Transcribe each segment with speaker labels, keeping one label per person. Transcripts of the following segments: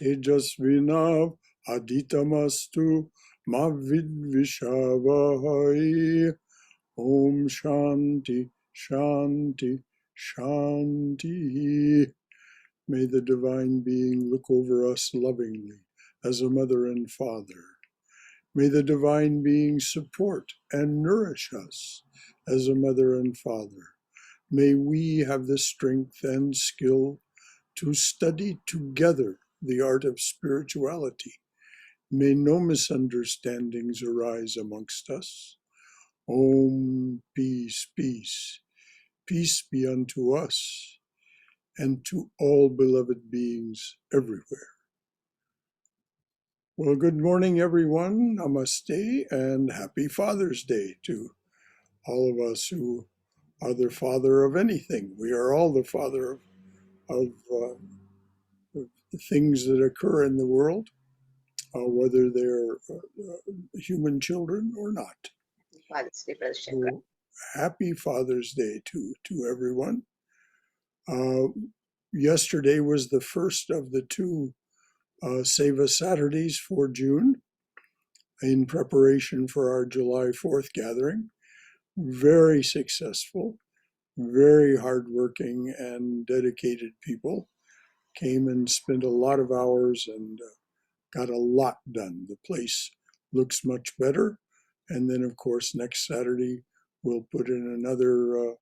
Speaker 1: Tejasvinav aditamastu ma vidvishavahai. Om Shanti, Shanti, Shanti. May the Divine Being look over us lovingly as a mother and father. May the Divine Being support and nourish us as a mother and father. May we have the strength and skill to study together the art of spirituality. May no misunderstandings arise amongst us. Om, peace, peace. Peace be unto us and to all beloved beings everywhere. Well, good morning, everyone. Namaste and happy Father's Day to all of us who are the father of anything. We are all the father of the things that occur in the world, whether they're human children or not.
Speaker 2: Father's Day, Brother Shankara.
Speaker 1: So, happy Father's Day to everyone. Yesterday was the first of the two Seva Saturdays for June in preparation for our July 4th gathering. Very successful, very hardworking and dedicated people came and spent a lot of hours and got a lot done. The place looks much better. And then, of course, next Saturday, we'll put in another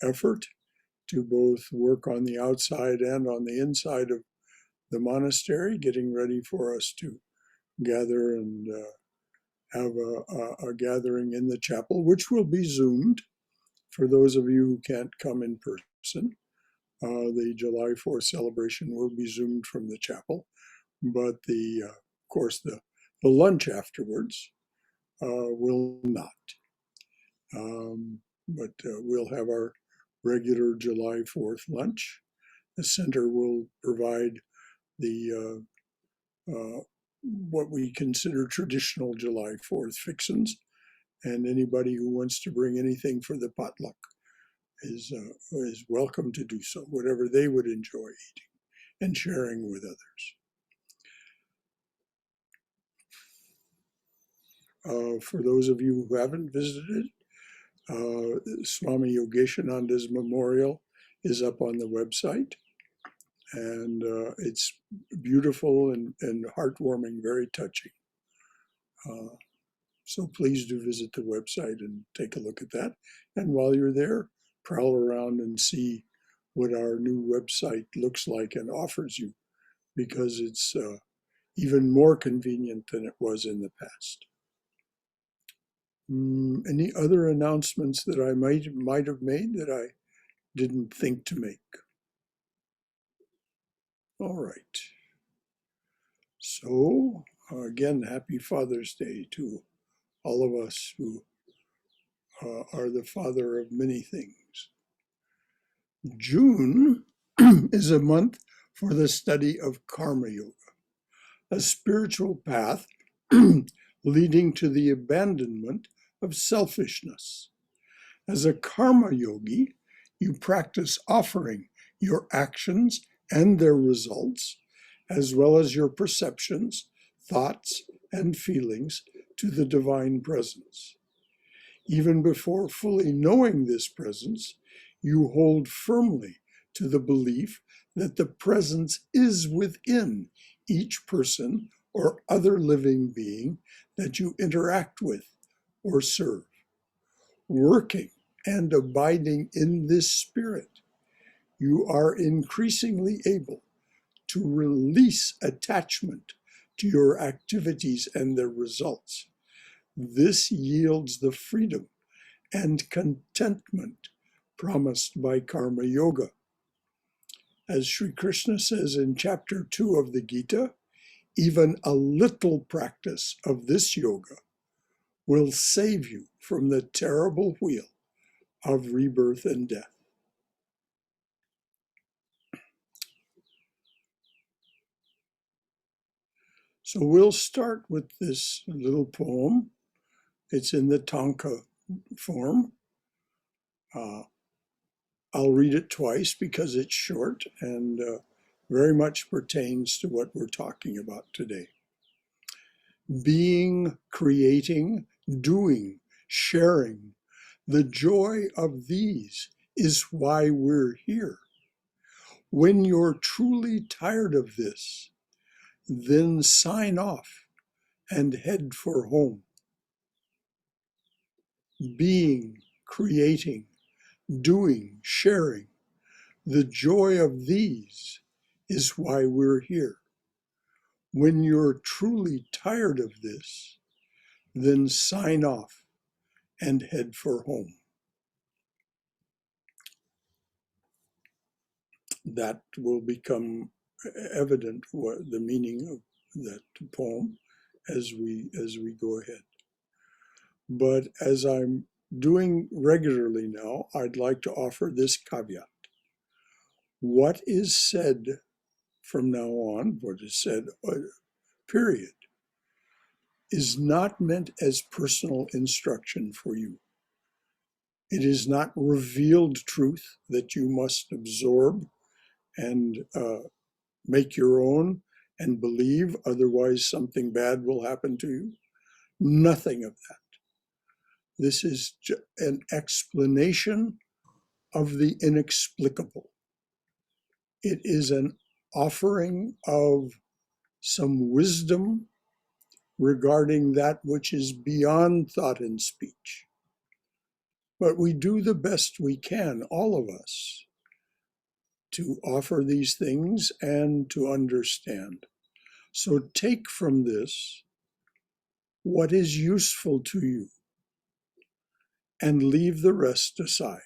Speaker 1: effort to both work on the outside and on the inside of the monastery, getting ready for us to gather and have a gathering in the chapel, which will be Zoomed for those of you who can't come in person. The July 4th celebration will be Zoomed from the chapel, but of course, the lunch afterwards will not. But we'll have our regular July 4th lunch. The center will provide the what we consider traditional July 4th fixins, and anybody who wants to bring anything for the potluck is welcome to do so, whatever they would enjoy eating and sharing with others. For those of you who haven't visited, Swami Yogeshananda's memorial is up on the website, and it's beautiful and heartwarming, very touching. So please do visit the website and take a look at that. And while you're there, prowl around and see what our new website looks like and offers you, because it's even more convenient than it was in the past. Any other announcements that I might have made that I didn't think to make? All right. So again, happy Father's Day to all of us who are the father of many things. June is a month for the study of Karma Yoga, a spiritual path leading to the abandonment of selfishness. As a karma yogi, you practice offering your actions and their results, as well as your perceptions, thoughts, and feelings to the divine presence. Even before fully knowing this presence, you hold firmly to the belief that the presence is within each person or other living being that you interact with or serve. Working and abiding in this spirit, you are increasingly able to release attachment to your activities and their results. This yields the freedom and contentment promised by Karma Yoga. As Sri Krishna says in chapter 2 of the Gita, even a little practice of this yoga will save you from the terrible wheel of rebirth and death. So we'll start with this little poem. It's in the Tanka form. I'll read it twice because it's short, and very much pertains to what we're talking about today. Being, creating, doing, sharing, the joy of these is why we're here. When you're truly tired of this, then sign off and head for home. Being, creating, doing, sharing, the joy of these is why we're here. When you're truly tired of this, then sign off and head for home. That will become evident, what the meaning of that poem as we go ahead. But as I'm doing regularly now, I'd like to offer this caveat. What is said from now on, what is said, period, is not meant as personal instruction for you. It is not revealed truth that you must absorb and make your own and believe, otherwise something bad will happen to you. Nothing of that. This is an explanation of the inexplicable. It is an offering of some wisdom regarding that which is beyond thought and speech. But we do the best we can, all of us, to offer these things and to understand. So take from this what is useful to you and leave the rest aside.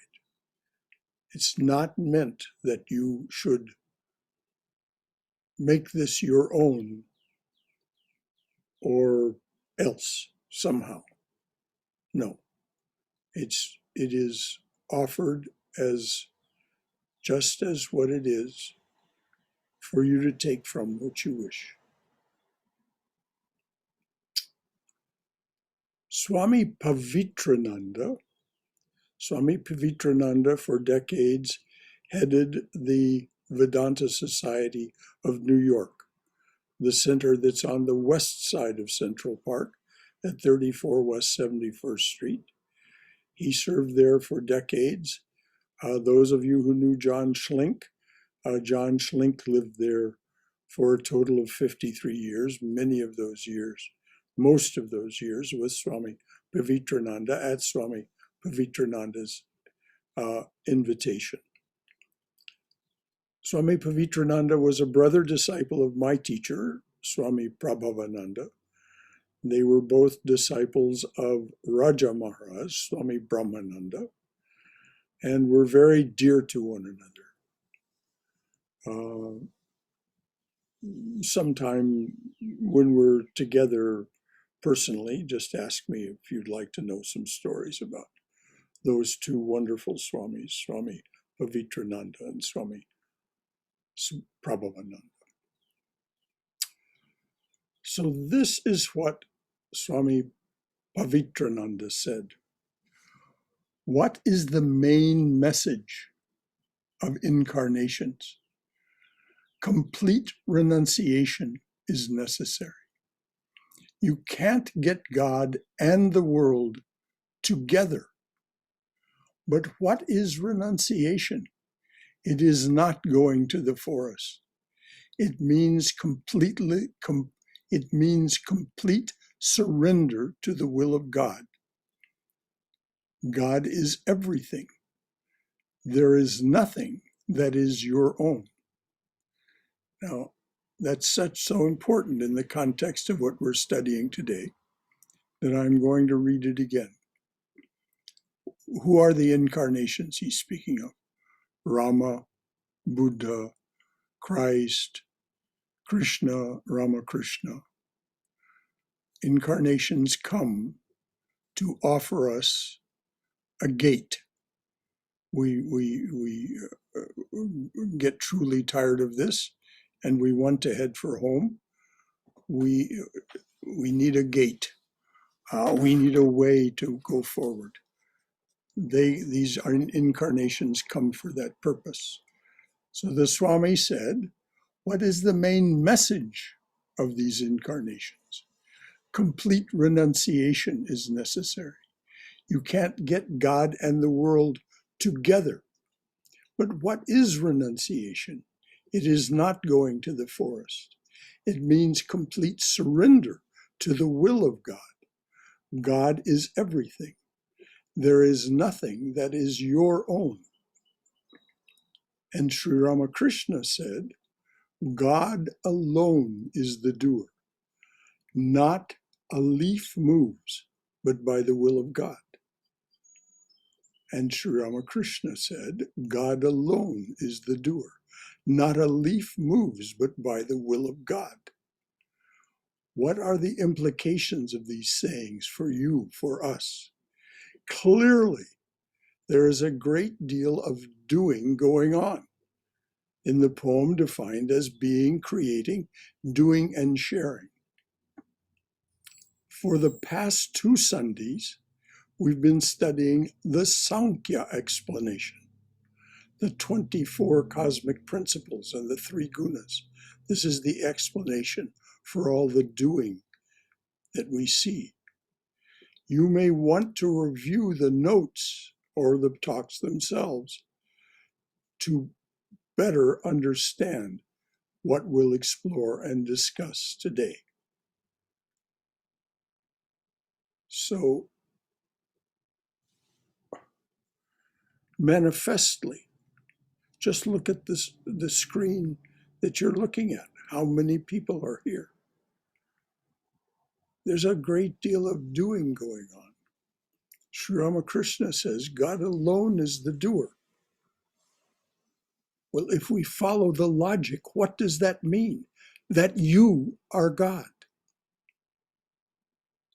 Speaker 1: It's not meant that you should make this your own or else somehow. No, it is offered as just as what it is for you to take from what you wish. Swami Pavitrananda for decades headed the Vedanta Society of New York, the center that's on the west side of Central Park at 34 West 71st Street. He served there for decades. Those of you who knew John Schlink lived there for a total of 53 years, most of those years with Swami Pavitrananda at Swami Pavitrananda's invitation. Swami Pavitrananda was a brother disciple of my teacher, Swami Prabhavananda. They were both disciples of Raja Maharaj, Swami Brahmananda, and were very dear to one another. Sometime when we're together personally, just ask me if you'd like to know some stories about those two wonderful Swamis, Swami Pavitrananda and Swami Prabhavananda. So this is what Swami Pavitrananda said. What is the main message of incarnations? Complete renunciation is necessary. You can't get God and the world together. But what is renunciation? It is not going to the forest. It means complete surrender to the will of God. God is everything. There is nothing that is your own. Now, that's so important in the context of what we're studying today that I'm going to read it again. Who are the incarnations he's speaking of? Rama, Buddha, Christ, Krishna, Ramakrishna. Incarnations come to offer us a gate. We get truly tired of this and we want to head for home. We need a gate. We need a way to go forward. These incarnations come for that purpose. So the Swami said, What is the main message of these incarnations? Complete renunciation is necessary. You can't get God and the world together. But what is renunciation? It is not going to the forest. It means complete surrender to the will of God. God is everything. There is nothing that is your own. And Sri Ramakrishna said, God alone is the doer. Not a leaf moves, but by the will of God. And Sri Ramakrishna said, God alone is the doer. Not a leaf moves, but by the will of God. What are the implications of these sayings for you, for us? Clearly, there is a great deal of doing going on. In the poem defined as being, creating, doing, and sharing. For the past 2 Sundays, we've been studying the Sankhya explanation, the 24 cosmic principles and the 3 gunas. This is the explanation for all the doing that we see. You may want to review the notes or the talks themselves to better understand what we'll explore and discuss today. So, manifestly, just look at the screen that you're looking at. How many people are here? There's a great deal of doing going on. Sri Ramakrishna says, God alone is the doer. Well, if we follow the logic, what does that mean? That you are God.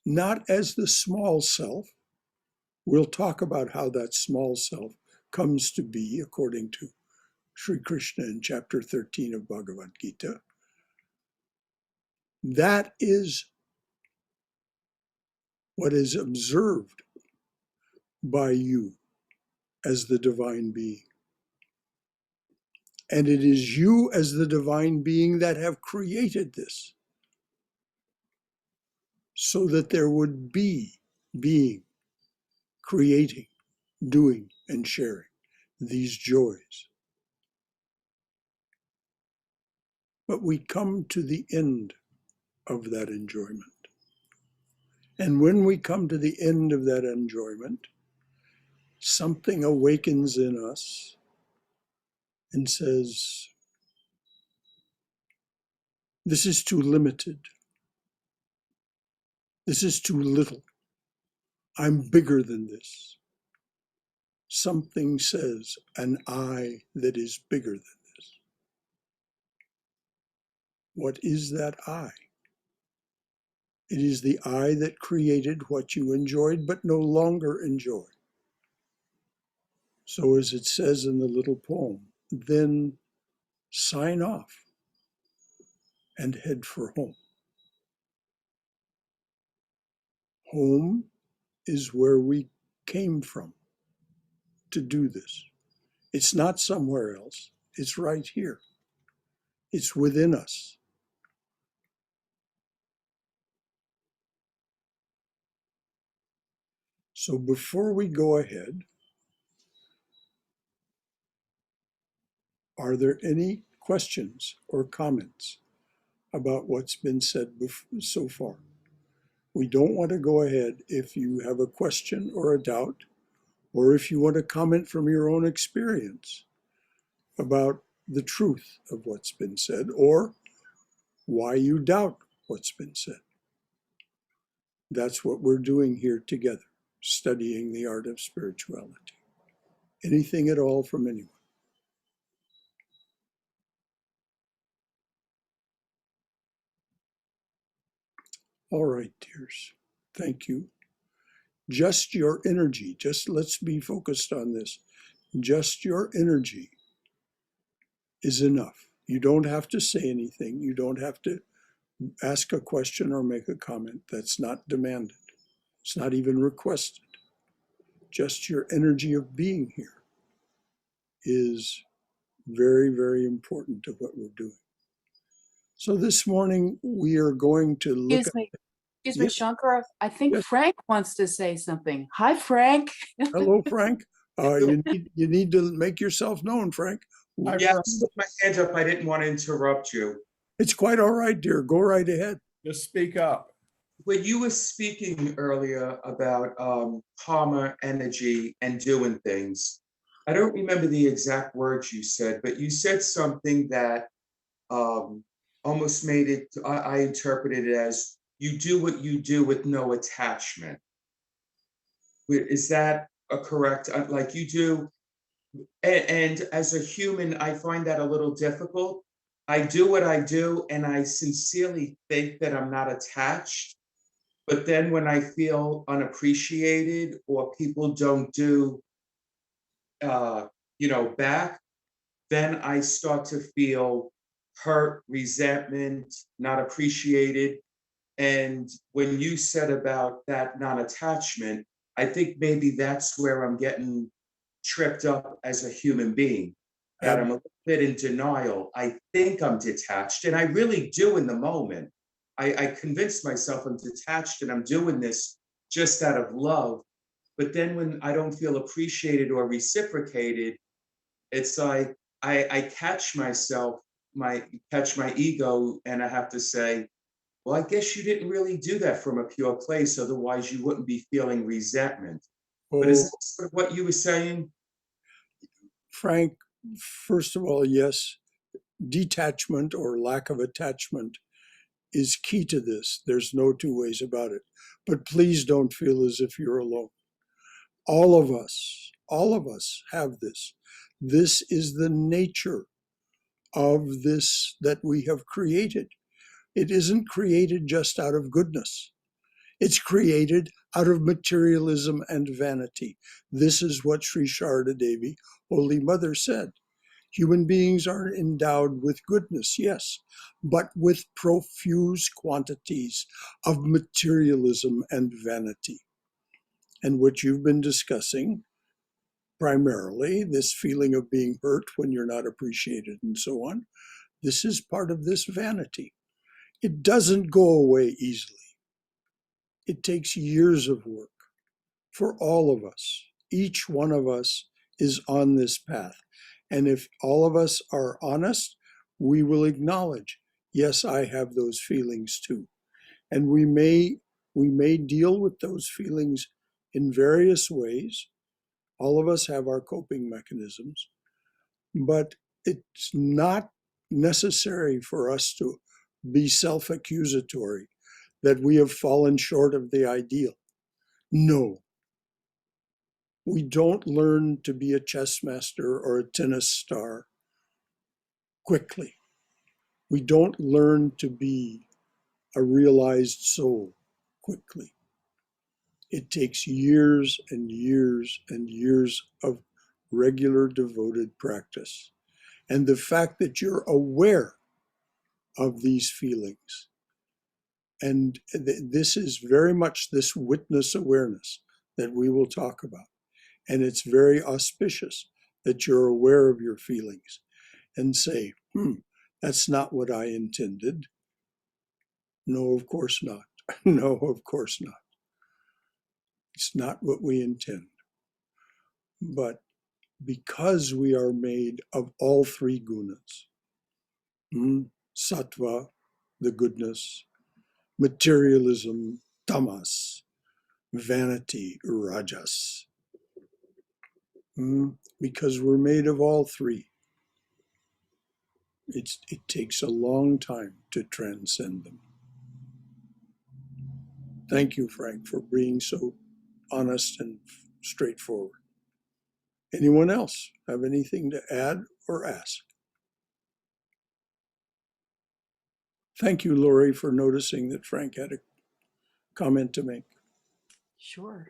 Speaker 1: Not as the small self. We'll talk about how that small self comes to be according to Sri Krishna in chapter 13 of Bhagavad Gita. That is what is observed by you as the divine being. And it is you as the divine being that have created this so that there would be being, creating, doing, and sharing these joys. But we come to the end of that enjoyment. And when we come to the end of that enjoyment, something awakens in us and says, this is too limited. This is too little. I'm bigger than this. Something says, an I that is bigger than this. What is that I? It is the I that created what you enjoyed but no longer enjoy. So as it says in the little poem, then sign off and head for home. Home is where we came from to do this. It's not somewhere else. It's right here. It's within us. So before we go ahead, are there any questions or comments about what's been said so far? We don't want to go ahead if you have a question or a doubt, or if you want to comment from your own experience about the truth of what's been said, or why you doubt what's been said. That's what we're doing here together, studying the art of spirituality. Anything at all from anyone? All right, dears. Thank you. Just your energy, let's be focused on this. Just your energy is enough. You don't have to say anything. You don't have to ask a question or make a comment. That's not demanded. It's not even requested. Just your energy of being here is very, very important to what we're doing. So this morning we are going to look
Speaker 3: Excuse me,
Speaker 1: Yes.
Speaker 3: Shankara. I think
Speaker 1: Yes.
Speaker 3: Frank wants to say something. Hi, Frank.
Speaker 1: Hello, Frank. You need to make yourself known, Frank.
Speaker 4: Yeah, I put my hand up. I didn't want to interrupt you.
Speaker 1: It's quite all right, dear. Go right ahead.
Speaker 5: Just speak up.
Speaker 4: When you were speaking earlier about karma, energy, and doing things, I don't remember the exact words you said, but you said something that almost made it, I interpreted it as you do what you do with no attachment. Is that a correct, like you do? And as a human, I find that a little difficult. I do what I do, and I sincerely think that I'm not attached. But then when I feel unappreciated or people don't do, back, then I start to feel hurt, resentment, not appreciated. And when you said about that non-attachment, I think maybe that's where I'm getting tripped up as a human being, that I'm a little bit in denial. I think I'm detached, and I really do in the moment. I convince myself I'm detached and I'm doing this just out of love. But then when I don't feel appreciated or reciprocated, it's like I catch myself, catch my ego, and I have to say, well, I guess you didn't really do that from a pure place, otherwise you wouldn't be feeling resentment. But is that sort of what you were saying?
Speaker 1: Frank, first of all, yes, detachment or lack of attachment is key to this. There's no two ways about it. But please don't feel as if you're alone. All of us have this. This is the nature of this that we have created. It isn't created just out of goodness. It's created out of materialism and vanity. This is what Sri Sharda Devi, Holy Mother, said. Human beings are endowed with goodness, yes, but with profuse quantities of materialism and vanity. And what you've been discussing, primarily, this feeling of being hurt when you're not appreciated and so on, this is part of this vanity. It doesn't go away easily. It takes years of work for all of us. Each one of us is on this path. And if all of us are honest, we will acknowledge, yes, I have those feelings too. And we may deal with those feelings in various ways. All of us have our coping mechanisms, but it's not necessary for us to be self-accusatory that we have fallen short of the ideal. No, we don't learn to be a chess master or a tennis star quickly. We don't learn to be a realized soul quickly. It takes years and years and years of regular devoted practice. And the fact that you're aware of these feelings, and this is very much this witness awareness that we will talk about. And it's very auspicious that you're aware of your feelings and say, that's not what I intended. No, of course not. No, of course not. It's not what we intend. But because we are made of all three gunas, sattva, the goodness, materialism, tamas, vanity, rajas, because we're made of all three, it takes a long time to transcend them. Thank you, Frank, for being so honest and straightforward. Anyone else have anything to add or ask? Thank you, Lori, for noticing that Frank had a comment to make.
Speaker 3: Sure.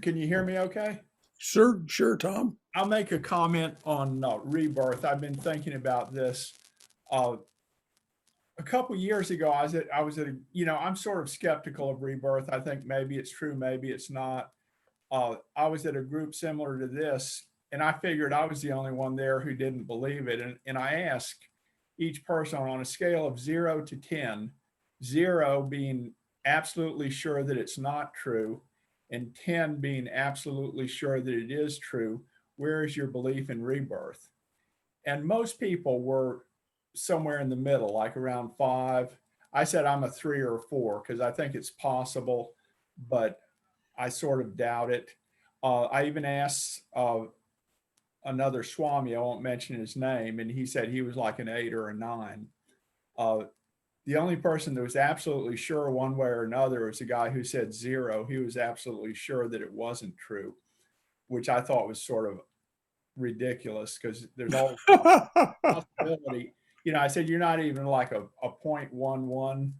Speaker 5: Can you hear me okay?
Speaker 1: Sure, Tom.
Speaker 5: I'll make a comment on rebirth. I've been thinking about this. A couple years ago, I was at I'm sort of skeptical of rebirth. I think maybe it's true, maybe it's not. I was at a group similar to this, and I figured I was the only one there who didn't believe it. And I asked each person on a scale of 0 to 10, 0 being absolutely sure that it's not true, and 10 being absolutely sure that it is true, where is your belief in rebirth? And most people were somewhere in the middle, like around 5. I said I'm a 3 or a 4 because I think it's possible, but I sort of doubt it. I even asked another Swami, I won't mention his name, and he said he was like an 8 or a 9. Uh, the only person that was absolutely sure one way or another was a guy who said 0. He was absolutely sure that it wasn't true, which I thought was sort of ridiculous because there's always a possibility. You know, I said, you're not even like a 0.11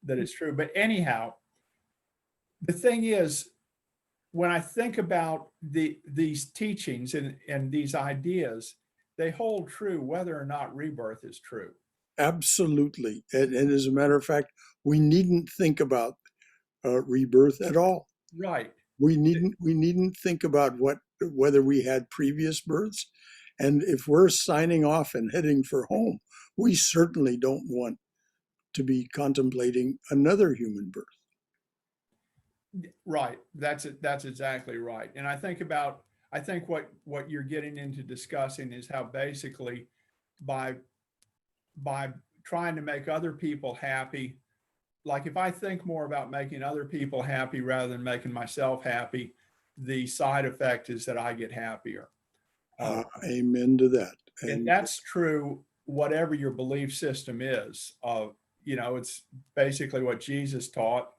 Speaker 5: that it's true. But anyhow, the thing is, when I think about these teachings and these ideas, they hold true whether or not rebirth is true.
Speaker 1: Absolutely. And as a matter of fact, we needn't think about rebirth at all.
Speaker 5: Right.
Speaker 1: We needn't think about whether we had previous births. And if we're signing off and heading for home, we certainly don't want to be contemplating another human birth.
Speaker 5: Right. That's exactly right. And I think what you're getting into discussing is how basically by trying to make other people happy, like if I think more about making other people happy rather than making myself happy, the side effect is that I get happier.
Speaker 1: Amen to that.
Speaker 5: And that's true whatever your belief system is. You know, it's basically what Jesus taught.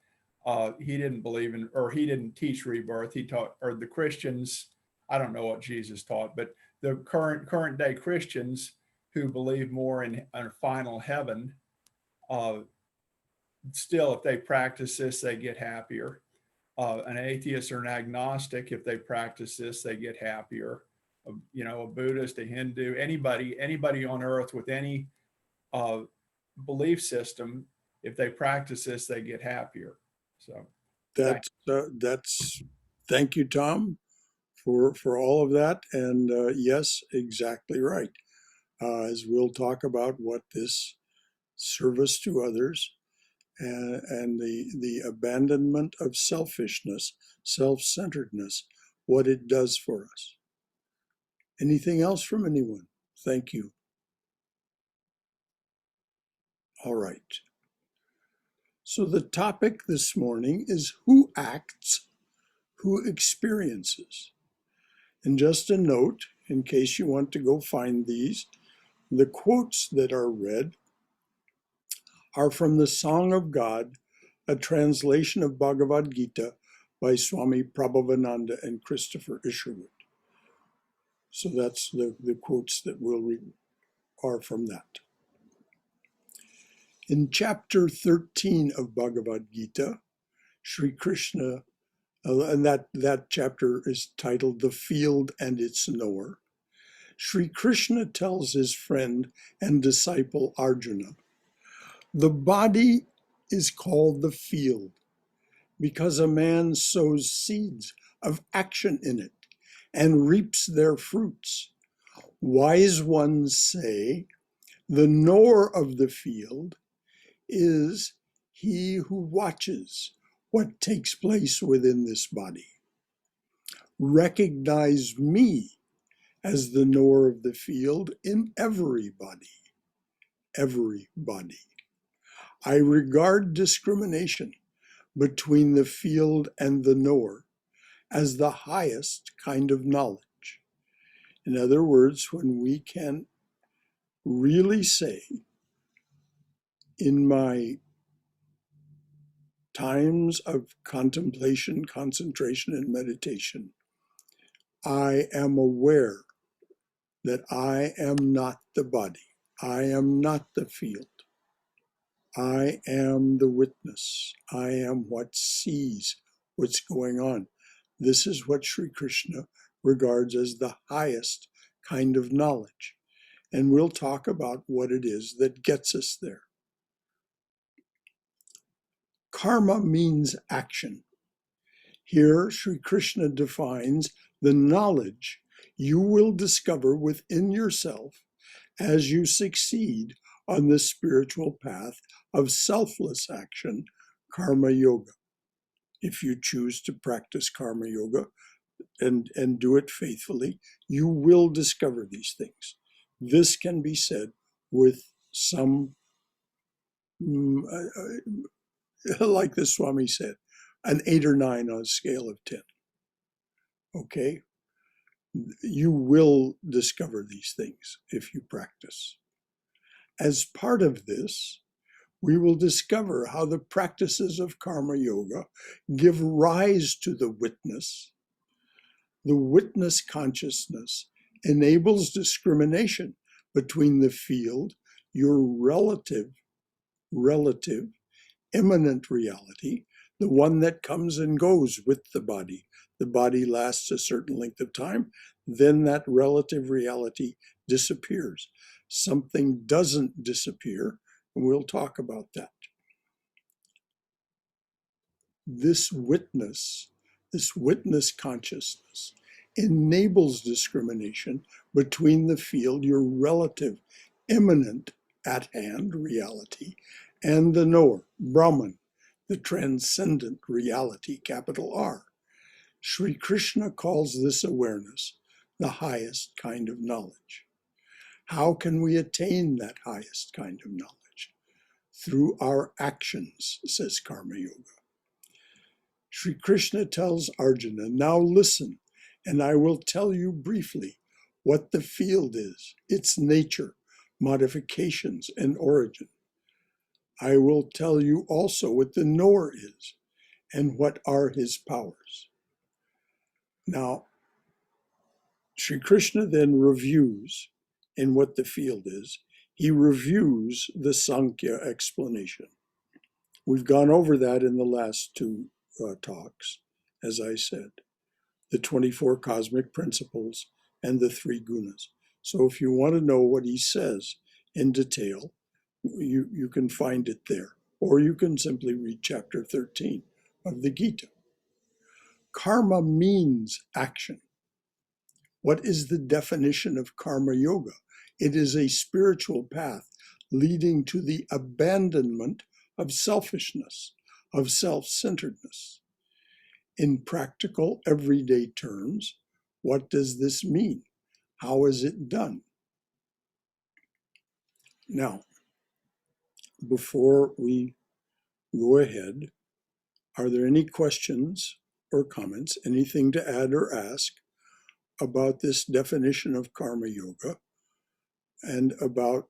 Speaker 5: He didn't believe in, or he didn't teach rebirth. He taught, or the Christians, I don't know what Jesus taught, but the current day Christians who believe more in a final heaven, still, if they practice this, they get happier. An atheist or an agnostic, if they practice this, they get happier. You know, a Buddhist, a Hindu, anybody on earth with any belief system, if they practice this, they get happier. So
Speaker 1: that's thank you, Tom, for all of that. And yes, exactly right. As we'll talk about what this service to others and the abandonment of selfishness, self-centeredness, what it does for us. Anything else from anyone? Thank you. All right. So the topic this morning is who acts, who experiences. And just a note, in case you want to go find these, the quotes that are read are from the Song of God, a translation of Bhagavad Gita by Swami Prabhavananda and Christopher Isherwood. So that's the quotes that we'll read are from that. In chapter 13 of Bhagavad Gita, Sri Krishna, and that chapter is titled The Field and Its Knower, Sri Krishna tells his friend and disciple Arjuna, the body is called the field because a man sows seeds of action in it and reaps their fruits. Wise ones say, the knower of the field is he who watches what takes place within this body. Recognize me as the knower of the field in everybody. Everybody. I regard discrimination between the field and the knower as the highest kind of knowledge. In other words, when we can really say, in my times of contemplation, concentration, and meditation, I am aware that I am not the body. I am not the field. I am the witness. I am what sees what's going on. This is what Sri Krishna regards as the highest kind of knowledge. And we'll talk about what it is that gets us there. Karma means action. Here, Sri Krishna defines the knowledge you will discover within yourself as you succeed on the spiritual path of selfless action, karma yoga. If you choose to practice karma yoga and do it faithfully, you will discover these things. This can be said with some, like the Swami said, an 8 or 9 on a scale of 10. Okay? You will discover these things if you practice. As part of this, we will discover how the practices of karma yoga give rise to the witness. The witness consciousness enables discrimination between the field, your relative, immanent reality, the one that comes and goes with the body. The body lasts a certain length of time, then that relative reality disappears. Something doesn't disappear, and we'll talk about that. This witness consciousness enables discrimination between the field, your relative, immanent, at hand reality, and the knower, Brahman, the transcendent reality, capital R. Sri Krishna calls this awareness the highest kind of knowledge. How can we attain that highest kind of knowledge? Through our actions, says Karma Yoga. Sri Krishna tells Arjuna, now listen, and I will tell you briefly what the field is, its nature, modifications, and origin. I will tell you also what the knower is and what are his powers. Now, Sri Krishna then reviews in what the field is. He reviews the Sankhya explanation. We've gone over that in the last 2 talks, as I said, the 24 cosmic principles and the 3 gunas. So if you want to know what he says in detail, you can find it there, or you can simply read chapter 13 of the Gita. Karma means action. What is the definition of karma yoga? It is a spiritual path leading to the abandonment of selfishness, of self-centeredness. In practical, everyday terms, what does this mean? How is it done? Now, before we go ahead, are there any questions or comments, anything to add or ask about this definition of karma yoga and about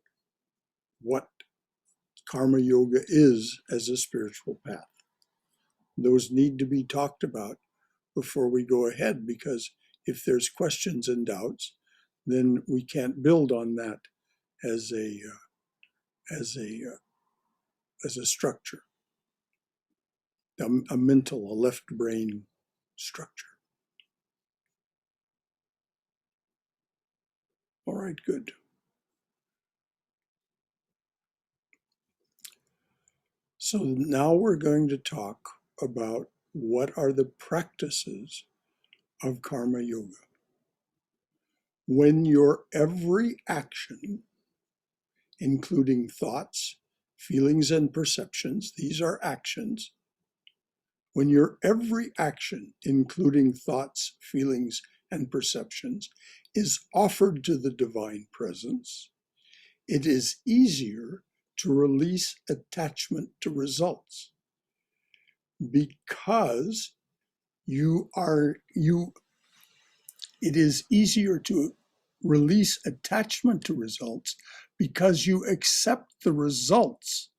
Speaker 1: what karma yoga is as a spiritual path? Those need to be talked about before we go ahead, because if there's questions and doubts, then we can't build on that as a structure, a mental, a left brain structure. All right, good. So now we're going to talk about what are the practices of karma yoga. When your every action, including thoughts, feelings, and perceptions, these are actions. When your every action, including thoughts, feelings, and perceptions, is offered to the divine presence, it is easier to release attachment to results, because it is easier to release attachment to results because you accept the results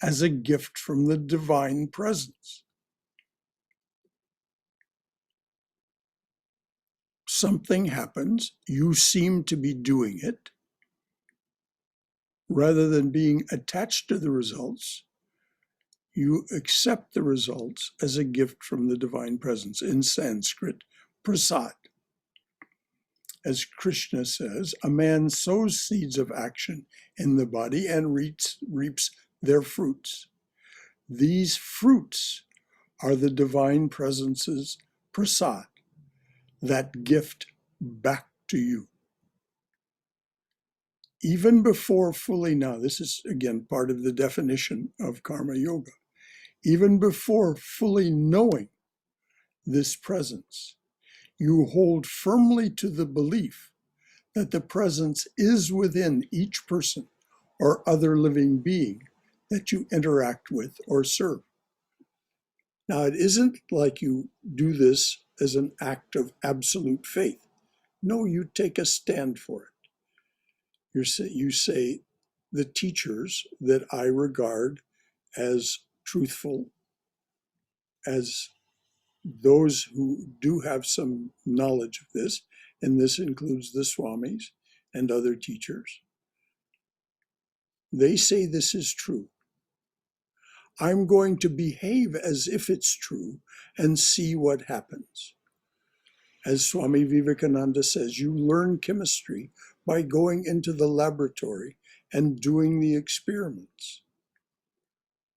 Speaker 1: as a gift from the divine presence. Something happens, you seem to be doing it. Rather than being attached to the results, you accept the results as a gift from the divine presence. In Sanskrit, prasad. As Krishna says, a man sows seeds of action in the body and reaps their fruits. These fruits are the divine presence's prasad, that gift back to you. Even before fully, now this is again part of the definition of karma yoga, even before fully knowing this presence, you hold firmly to the belief that the presence is within each person or other living being that you interact with or serve. Now, it isn't like you do this as an act of absolute faith. No, you take a stand for it. You say, the teachers that I regard as truthful, as those who do have some knowledge of this, and this includes the swamis and other teachers, they say this is true. I'm going to behave as if it's true and see what happens. As Swami Vivekananda says, you learn chemistry by going into the laboratory and doing the experiments.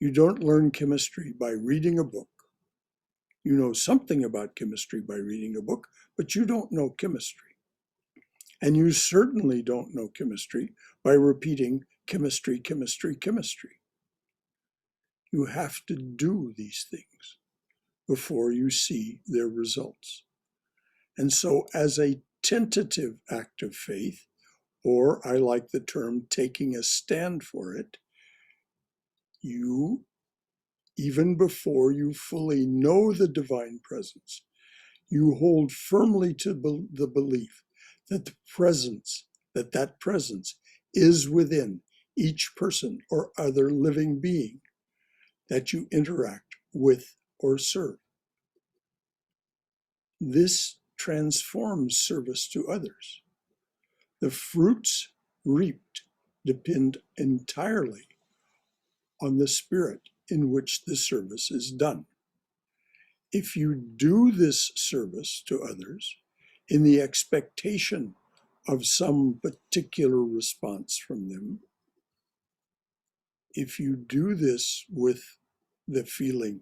Speaker 1: You don't learn chemistry by reading a book. You know something about chemistry by reading a book, but you don't know chemistry. And you certainly don't know chemistry by repeating chemistry, chemistry, chemistry. You have to do these things before you see their results. And so as a tentative act of faith, or I like the term taking a stand for it, you, even before you fully know the divine presence, you hold firmly to the belief that that presence is within each person or other living being that you interact with or serve. This transforms service to others. The fruits reaped depend entirely on the spirit in which the service is done. If you do this service to others in the expectation of some particular response from them, if you do this with the feeling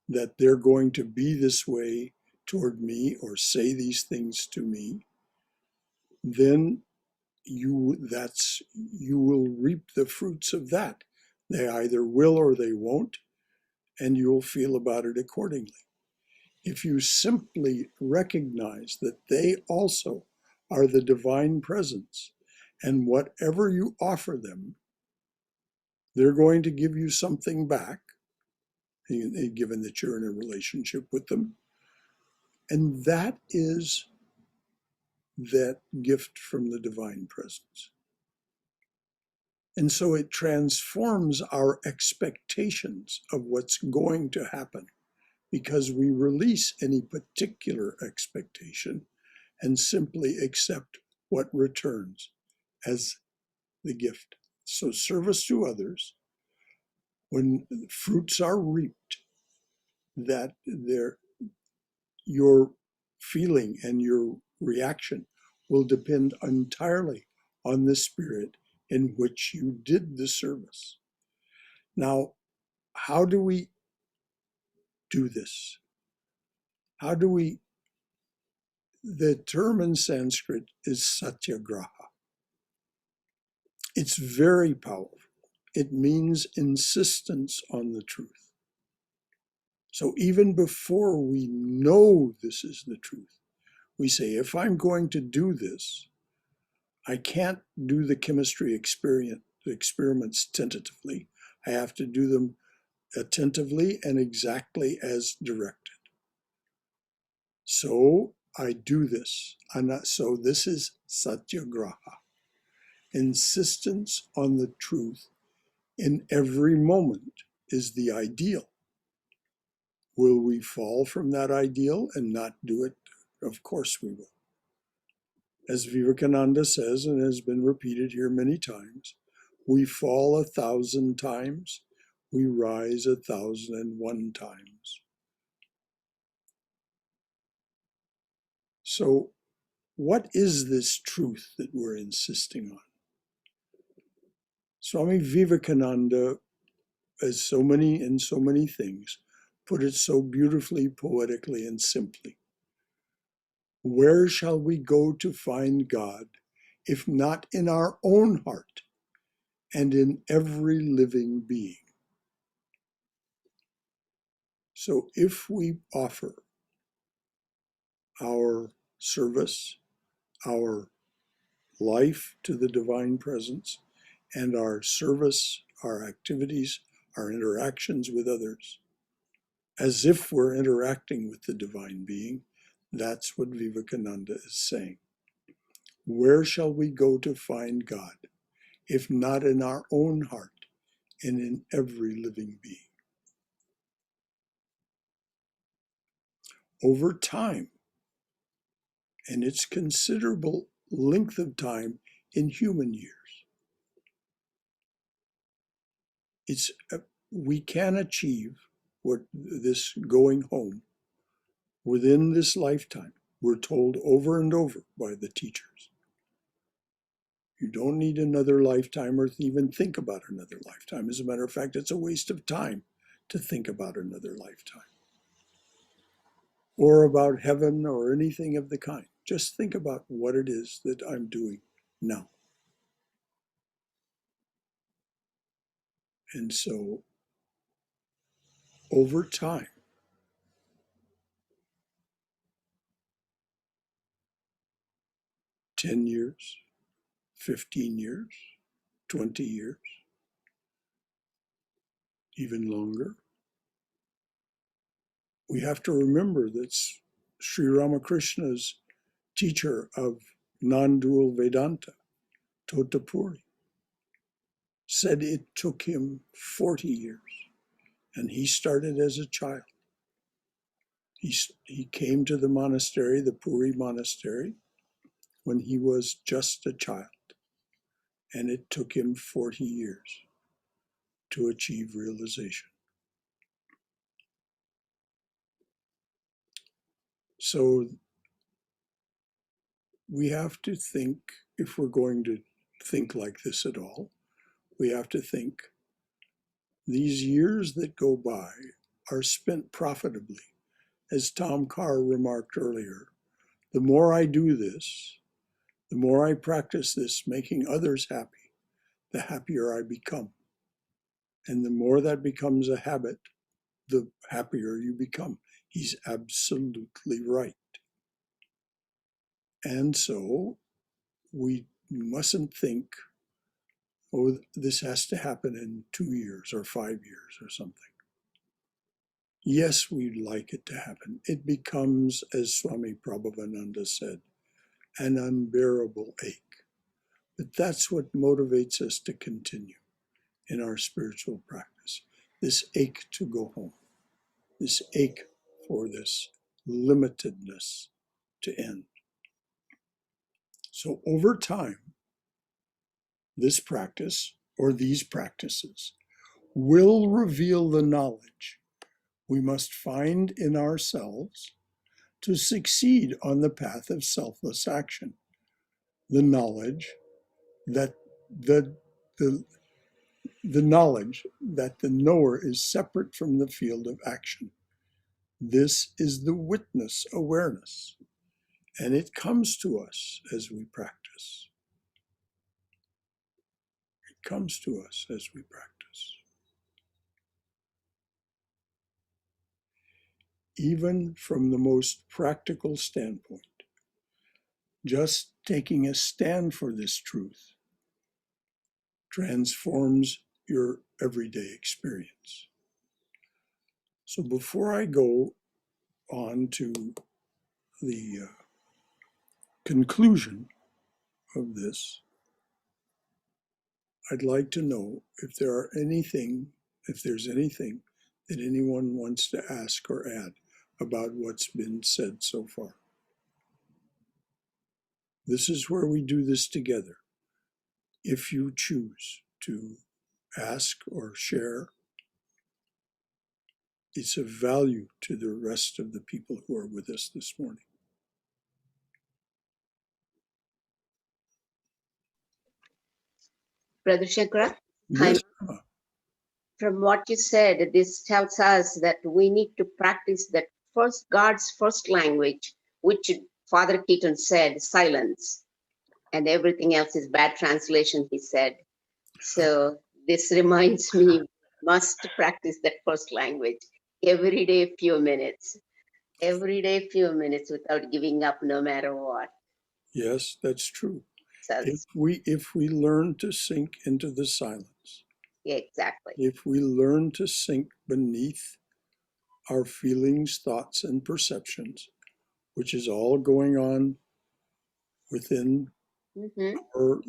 Speaker 1: that they're going to be this way toward me or say these things to me, then you will reap the fruits of that. They either will or they won't, and you'll feel about it accordingly. If you simply recognize that they also are the divine presence, and whatever you offer them, they're going to give you something back, given that you're in a relationship with them. And that is that gift from the divine presence. And so it transforms our expectations of what's going to happen, because we release any particular expectation and simply accept what returns as the gift. So service to others, when fruits are reaped, that your feeling and your reaction will depend entirely on the spirit in which you did the service. Now, how do we do this? The term in Sanskrit is satyagraha. It's very powerful. It means insistence on the truth. So even before we know this is the truth, we say, if I'm going to do this, I can't do the chemistry experiments tentatively. I have to do them attentively and exactly as directed. So I do this. So this is satyagraha. Insistence on the truth in every moment is the ideal. Will we fall from that ideal and not do it? Of course we will. As Vivekananda says, and has been repeated here many times, we fall 1,000 times, we rise 1,001 times. So what is this truth that we're insisting on? Swami Vivekananda, as so many things, put it so beautifully, poetically, and simply. Where shall we go to find God if not in our own heart and in every living being? So if we offer our service, our life to the divine presence, and our service, our activities, our interactions with others, as if we're interacting with the divine being, that's what Vivekananda is saying. Where shall we go to find God, if not in our own heart and in every living being? Over time, and it's considerable length of time in human years, we can achieve what this going home within this lifetime. We're told over and over by the teachers. You don't need another lifetime or even think about another lifetime. As a matter of fact, it's a waste of time to think about another lifetime or about heaven or anything of the kind. Just think about what it is that I'm doing now. And so over time, 10 years, 15 years, 20 years, even longer, we have to remember that Sri Ramakrishna's teacher of non-dual Vedanta, Totapuri, said it took him 40 years, and he started as a child. He came to the monastery, the Puri monastery, when he was just a child, and it took him 40 years to achieve realization. So we have to think, if we're going to think like this at all, we have to think these years that go by are spent profitably. As Tom Carr remarked earlier, the more I do this, the more I practice this, making others happy, the happier I become. And the more that becomes a habit, the happier you become. He's absolutely right. And so we mustn't think, oh, this has to happen in 2 years or 5 years or something. Yes, we'd like it to happen. It becomes, as Swami Prabhavananda said, an unbearable ache. But that's what motivates us to continue in our spiritual practice. This ache to go home, this ache for this limitedness to end. So over time, this practice or these practices will reveal the knowledge we must find in ourselves to succeed on the path of selfless action. The knowledge that the knowledge that the knower is separate from the field of action. This is the witness awareness, and it comes to us as we practice. It comes to us as we practice. Even from the most practical standpoint, just taking a stand for this truth transforms your everyday experience. So before I go on to the conclusion of this, I'd like to know if there's anything that anyone wants to ask or add about what's been said so far. This is where we do this together. If you choose to ask or share, it's of value to the rest of the people who are with us this morning.
Speaker 2: Brother Shankara,
Speaker 1: Yes,
Speaker 2: from what you said, this tells us that we need to practice that first God's first language, which Father Keaton said silence, and everything else is bad translation, he said. So this reminds me, must practice that first language every day, few minutes, without giving up, no matter what.
Speaker 1: Yes, that's true.
Speaker 2: So
Speaker 1: If we learn to sink into the silence,
Speaker 2: yeah, exactly.
Speaker 1: if we learn to sink beneath our feelings, thoughts, and perceptions, which is all going on within
Speaker 2: Hmm.
Speaker 1: our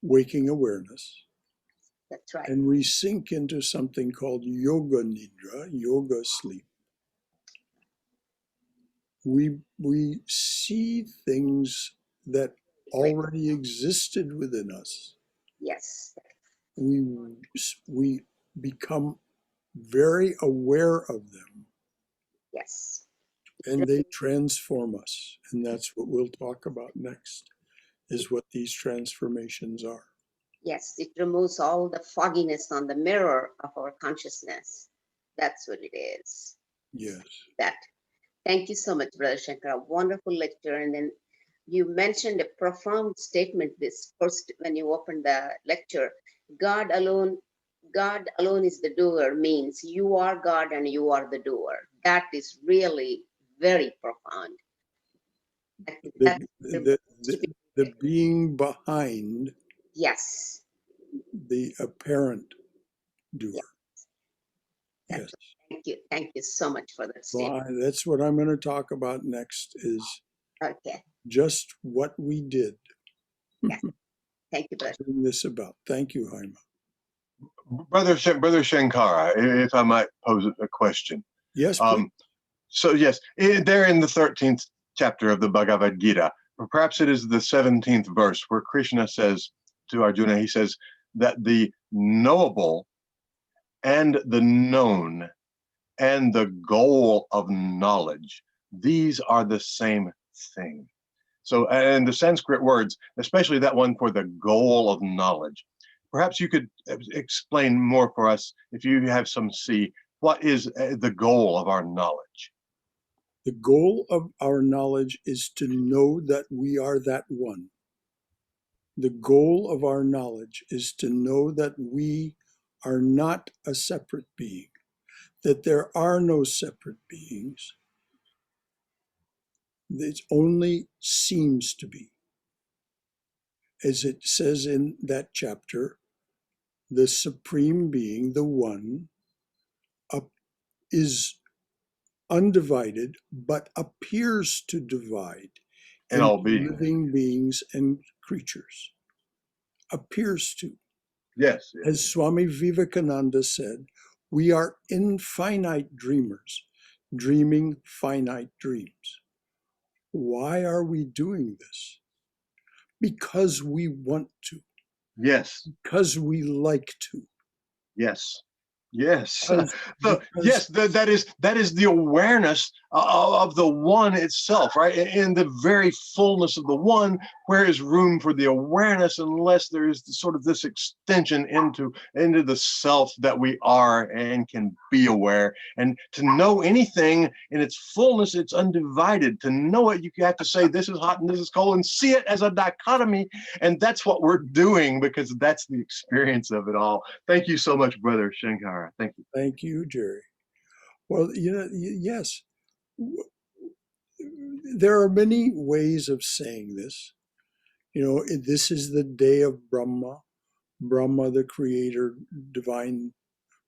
Speaker 1: waking awareness,
Speaker 2: That's right.
Speaker 1: and we sink into something called yoga nidra, yoga sleep, we see things that already existed within us.
Speaker 2: Yes.
Speaker 1: We become very aware of them,
Speaker 2: Yes.
Speaker 1: and they transform us. And that's what we'll talk about next, is what these transformations are.
Speaker 2: Yes. It removes all the fogginess on the mirror of our consciousness. That's what it is.
Speaker 1: Yes.
Speaker 2: That. Thank you so much, Brother Shankara. Wonderful lecture. And then you mentioned a profound statement this first when you opened the lecture. God alone is the doer means you are God and you are the doer. That is really very profound. I think
Speaker 1: The,
Speaker 2: that
Speaker 1: the,
Speaker 2: to be,
Speaker 1: the being behind
Speaker 2: yes,
Speaker 1: the apparent doer.
Speaker 2: yeah, that's
Speaker 1: Yes.
Speaker 2: right. Thank you so much for that
Speaker 1: Well,
Speaker 2: statement.
Speaker 1: that's what I'm going to talk about next, is
Speaker 2: Okay,
Speaker 1: just what we did
Speaker 2: yes, thank you, Brother.
Speaker 1: bring this about. Thank you, Jaime.
Speaker 6: Brother Shankara, if I might pose a question.
Speaker 1: Yes, please.
Speaker 6: So yes, there in the 13th chapter of the Bhagavad Gita, or perhaps it is the 17th verse, where Krishna says to Arjuna, he says that the knowable and the known and the goal of knowledge, these are the same thing. So, and the Sanskrit words, especially that one for the goal of knowledge, perhaps you could explain more for us, if you have some what is the goal of our knowledge?
Speaker 1: The goal of our knowledge is to know that we are that one. The goal of our knowledge is to know that we are not a separate being, that there are no separate beings. It only seems to be. As it says in that chapter, the Supreme Being, the One, is undivided, but appears to divide
Speaker 6: In
Speaker 1: into
Speaker 6: all beings.
Speaker 1: living beings and creatures. Appears to.
Speaker 6: Yes.
Speaker 1: As Swami Vivekananda said, we are infinite dreamers, dreaming finite dreams. Why are we doing this? Because we want to,
Speaker 6: Yes.
Speaker 1: because we like to.
Speaker 6: Yes. Yes.
Speaker 1: Because,
Speaker 6: So
Speaker 1: because
Speaker 6: yes, that is the awareness of the one itself, right? In the very fullness of the one, where is room for the awareness unless there is sort of this extension into the self that we are and can be aware. And to know anything in its fullness, it's undivided. To know it, you have to say this is hot and this is cold, and see it as a dichotomy. And that's what we're doing, because that's the experience of it all. Thank you so much, Brother Shankara. Thank you.
Speaker 1: Thank you, Jerry. Well, yes, there are many ways of saying this. This is the day of Brahma, Brahma, the creator, divine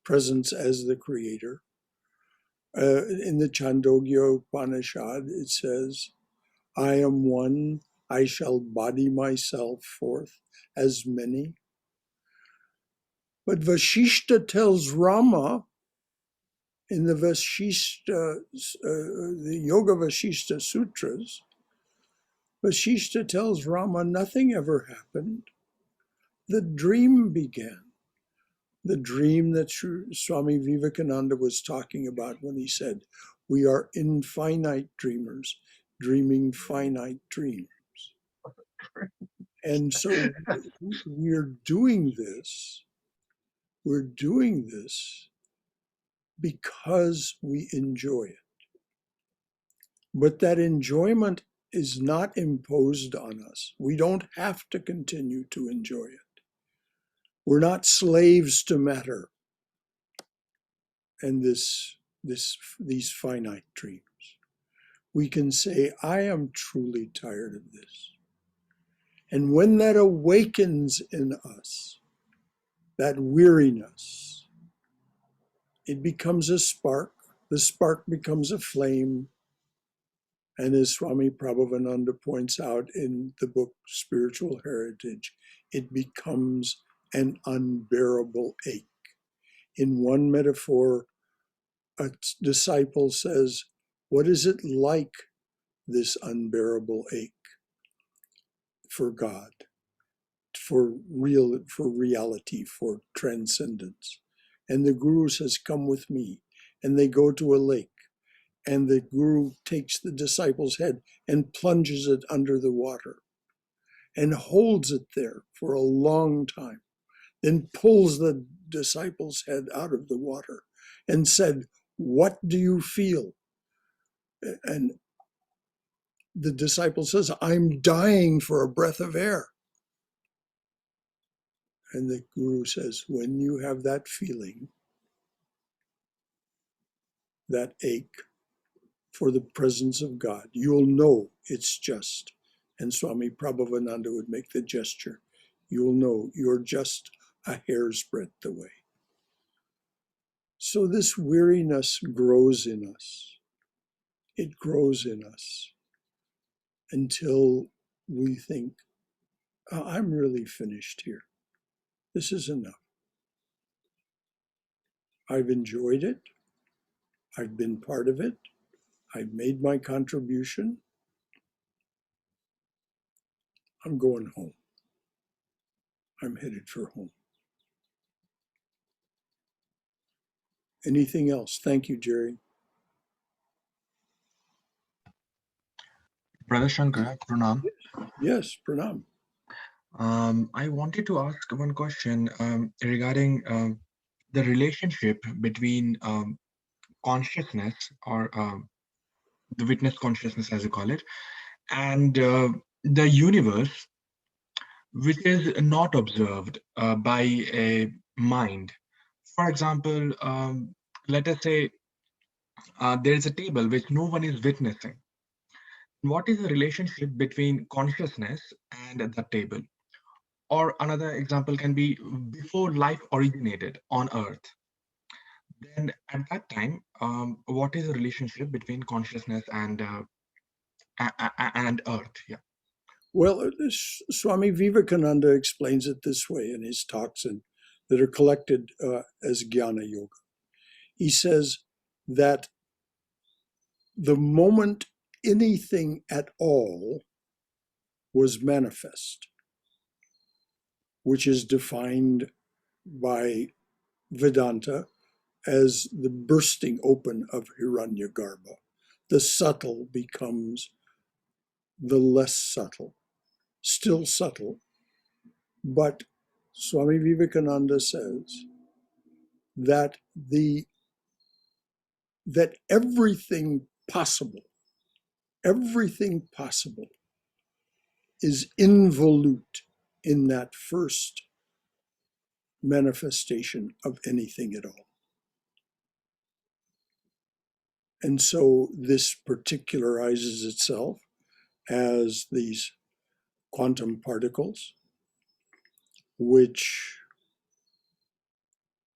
Speaker 1: presence as the creator. In the Chandogya Upanishad, it says, I am one, I shall body myself forth as many. But Vashishta tells Rama in the the Yoga Vashishta Sutras, Vashishta tells Rama nothing ever happened. The dream began. The dream that Swami Vivekananda was talking about when he said, we are infinite dreamers, dreaming finite dreams. And so we're doing this because we enjoy it. But that enjoyment is not imposed on us. We don't have to continue to enjoy it. We're not slaves to matter and these finite dreams. We can say, I am truly tired of this. And when that awakens in us, that weariness, it becomes a spark. The spark becomes a flame. And as Swami Prabhavananda points out in the book Spiritual Heritage, it becomes an unbearable ache. In one metaphor, a disciple says, what is it like, this unbearable ache for God, for reality, for transcendence? And the Guru says, come with me. And they go to a lake. And the Guru takes the disciple's head and plunges it under the water and holds it there for a long time, then pulls the disciple's head out of the water and said, what do you feel? And the disciple says, I'm dying for a breath of air. And the Guru says, when you have that feeling, that ache for the presence of God, you'll know it's just. And Swami Prabhavananda would make the gesture. You'll know you're just a hair's breadth away. So this weariness grows in us. It grows in us until we think, I'm really finished here. This is enough. I've enjoyed it. I've been part of it. I've made my contribution. I'm going home. I'm headed for home. Anything else? Thank you, Jerry.
Speaker 7: Brother Shankara, Pranam.
Speaker 1: Yes, Pranam.
Speaker 7: I wanted to ask one question regarding the relationship between consciousness, or the witness consciousness, as you call it, and the universe, which is not observed by a mind. For example, let us say there is a table which no one is witnessing. What is the relationship between consciousness and that table? Or another example can be before life originated on Earth. Then at that time, what is the relationship between consciousness and Earth? Yeah.
Speaker 1: Well, Swami Vivekananda explains it this way in his talks that are collected as Jnana Yoga. He says that the moment anything at all was manifest, which is defined by Vedanta as the bursting open of Hiranyagarbha, the subtle becomes the less subtle, still subtle. But Swami Vivekananda says that everything possible is involute in that first manifestation of anything at all. And so this particularizes itself as these quantum particles, which,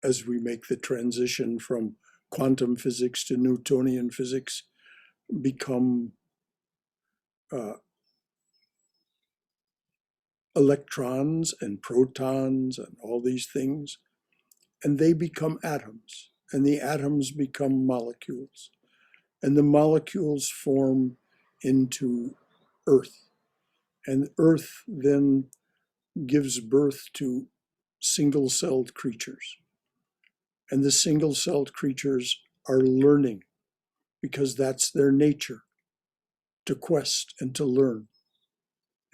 Speaker 1: as we make the transition from quantum physics to Newtonian physics, become electrons and protons and all these things, and they become atoms, and the atoms become molecules, and the molecules form into Earth, and Earth then gives birth to single-celled creatures, and the single-celled creatures are learning because that's their nature, to quest and to learn.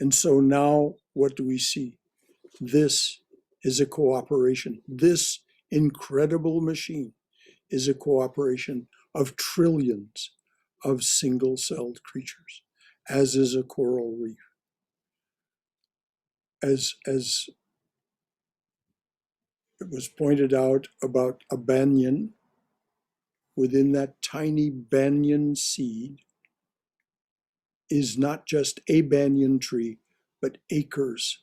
Speaker 1: And so now what do we see? This is a cooperation. This incredible machine is a cooperation of trillions of single-celled creatures, as is a coral reef. As it was pointed out about a banyan, within that tiny banyan seed is not just a banyan tree, but acres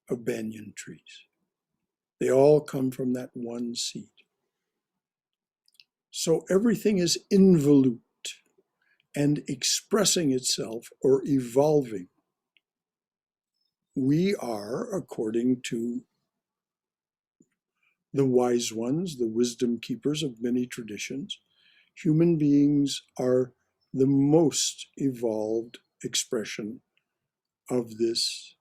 Speaker 1: of banyan trees. They all come from that one seed. So everything is involute and expressing itself or evolving. We are, according to the wise ones, the wisdom keepers of many traditions, human beings are the most evolved expression of this.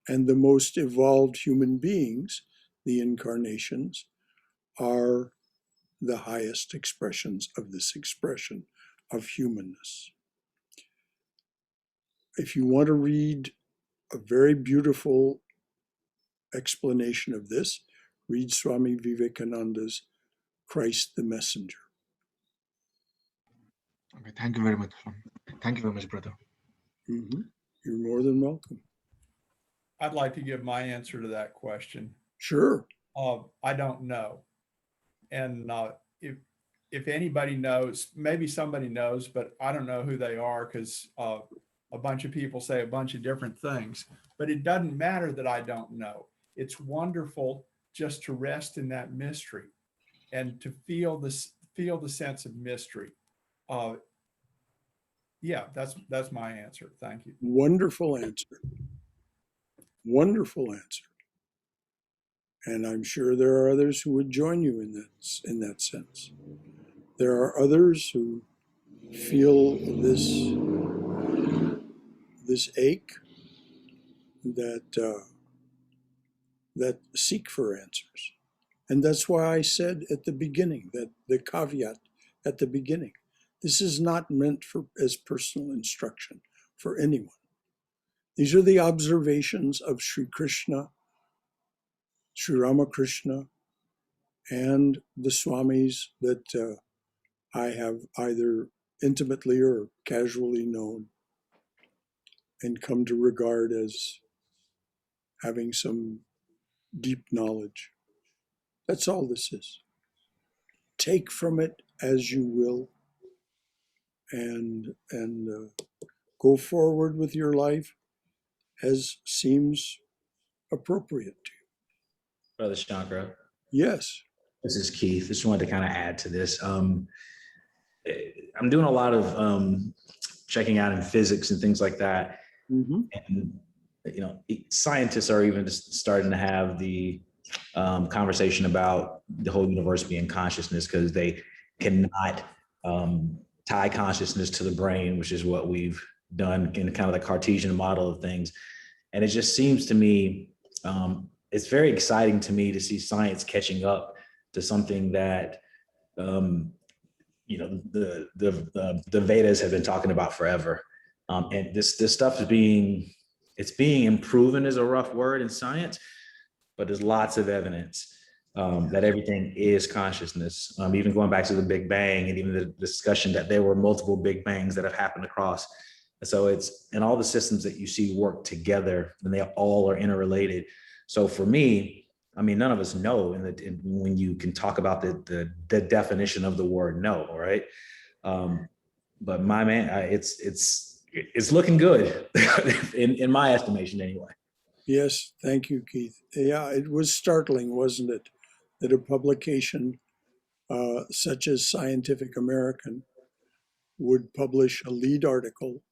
Speaker 1: And the most evolved human beings, the incarnations, are the highest expressions of this expression of humanness. If you want to read a very beautiful explanation of this, read Swami Vivekananda's Christ the Messenger.
Speaker 7: Okay, thank you very much. Thank you very much, brother.
Speaker 1: You're more than welcome.
Speaker 5: I'd like to give my answer to that question.
Speaker 1: Sure.
Speaker 5: I don't know. And if anybody knows, maybe somebody knows, but I don't know who they are because a bunch of people say a bunch of different things. But it doesn't matter that I don't know. It's wonderful just to rest in that mystery and to feel the sense of mystery. Yeah, that's my answer. Thank you.
Speaker 1: Wonderful answer. Wonderful answer. And I'm sure there are others who would join you in that sense. There are others who feel this ache that seek for answers. And that's why I said at the beginning, that the caveat at the beginning, this is not meant as personal instruction for anyone. These are the observations of Sri Krishna, Sri Ramakrishna, and the Swamis that I have either intimately or casually known and come to regard as having some deep knowledge. That's all this is. Take from it as you will, and go forward with your life as seems appropriate to you.
Speaker 8: Brother Shankara.
Speaker 1: Yes.
Speaker 8: This is Keith. Just wanted to kind of add to this. I'm doing a lot of checking out in physics and things like that. And, scientists are even just starting to have the conversation about the whole universe being consciousness because they cannot tie consciousness to the brain, which is what we've done in kind of the Cartesian model of things. And it just seems to me, it's very exciting to me to see science catching up to something that, the Vedas have been talking about forever. And this stuff is being improved is a rough word in science, but there's lots of evidence that everything is consciousness. Even going back to the Big Bang and even the discussion that there were multiple Big Bangs that have happened across. So and all the systems that you see work together and they all are interrelated. So for me, none of us know when you can talk about the definition of the word know, right? But my man, it's looking good in my estimation anyway.
Speaker 1: Yes, thank you, Keith. Yeah, it was startling, wasn't it, that a publication such as Scientific American would publish a lead article,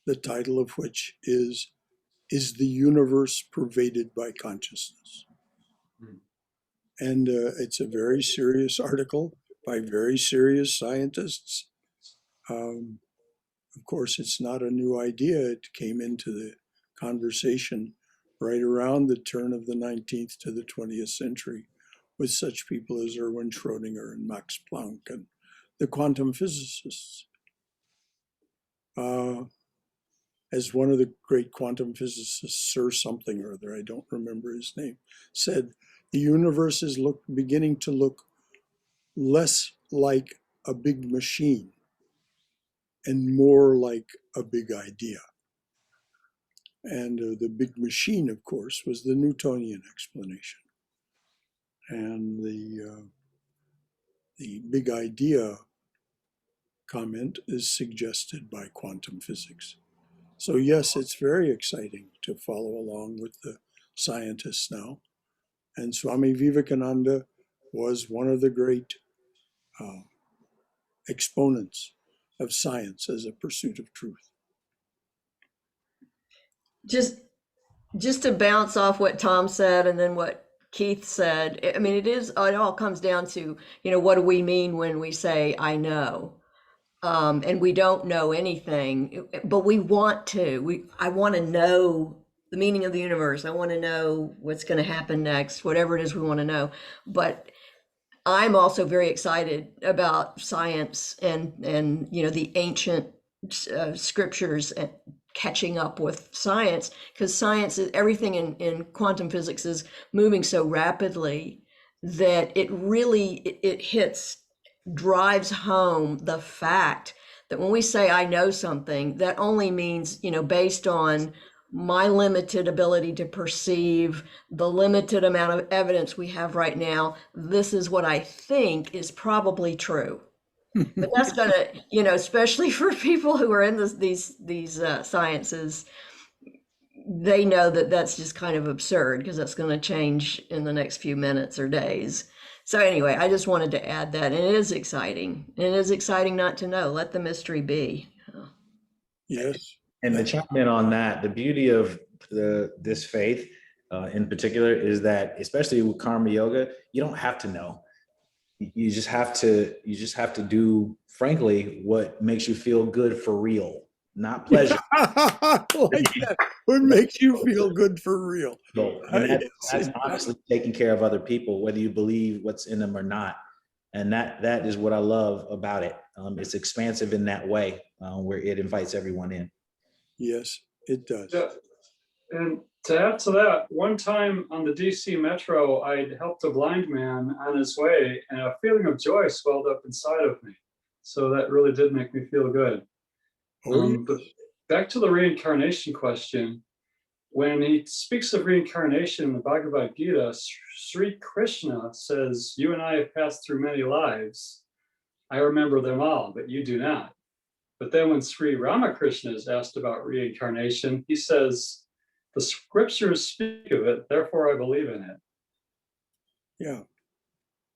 Speaker 1: the title of which is the universe pervaded by consciousness? And it's a very serious article by very serious scientists. Of course, it's not a new idea. It came into the conversation right around the turn of the 19th to the 20th century with such people as Erwin Schrödinger and Max Planck and the quantum physicists. As one of the great quantum physicists, Sir something or other, I don't remember his name, said, the universe is beginning to look less like a big machine and more like a big idea. And the big machine, of course, was the Newtonian explanation. And the big idea comment is suggested by quantum physics. So yes, it's very exciting to follow along with the scientists now. And Swami Vivekananda was one of the great exponents of science as a pursuit of truth.
Speaker 9: Just to bounce off what Tom said and then what Keith said, I mean, it all comes down to, what do we mean when we say, I know? And we don't know anything, but we want to. I want to know the meaning of the universe. I want to know what's going to happen next, whatever it is we want to know. But I'm also very excited about science and the ancient scriptures and catching up with science, because science is everything in quantum physics is moving so rapidly that it drives home the fact that when we say I know something, that only means, based on my limited ability to perceive, the limited amount of evidence we have right now, this is what I think is probably true. But that's gonna, especially for people who are in these sciences, they know that that's just kind of absurd because that's going to change in the next few minutes or days. So anyway, I just wanted to add that, and it is exciting. It is exciting not to know. Let the mystery be.
Speaker 1: Yes.
Speaker 8: And to chime in on that, the beauty of this faith in particular is that, especially with karma yoga, you don't have to know. You just have to do, frankly, what makes you feel good for real, not pleasure.
Speaker 1: I like that. What makes you feel good for real?
Speaker 8: And that's honestly taking care of other people, whether you believe what's in them or not. And that is what I love about it. It's expansive in that way, where it invites everyone in.
Speaker 1: Yes, it does.
Speaker 10: Yeah. And to add to that, one time on the DC Metro, I'd helped a blind man on his way, and a feeling of joy swelled up inside of me. So that really did make me feel good. But back to the reincarnation question, when he speaks of reincarnation in the Bhagavad Gita, Sri Krishna says, you and I have passed through many lives. I remember them all, but you do not. But then when Sri Ramakrishna is asked about reincarnation, he says, the scriptures speak of it, therefore I believe in it.
Speaker 1: Yeah.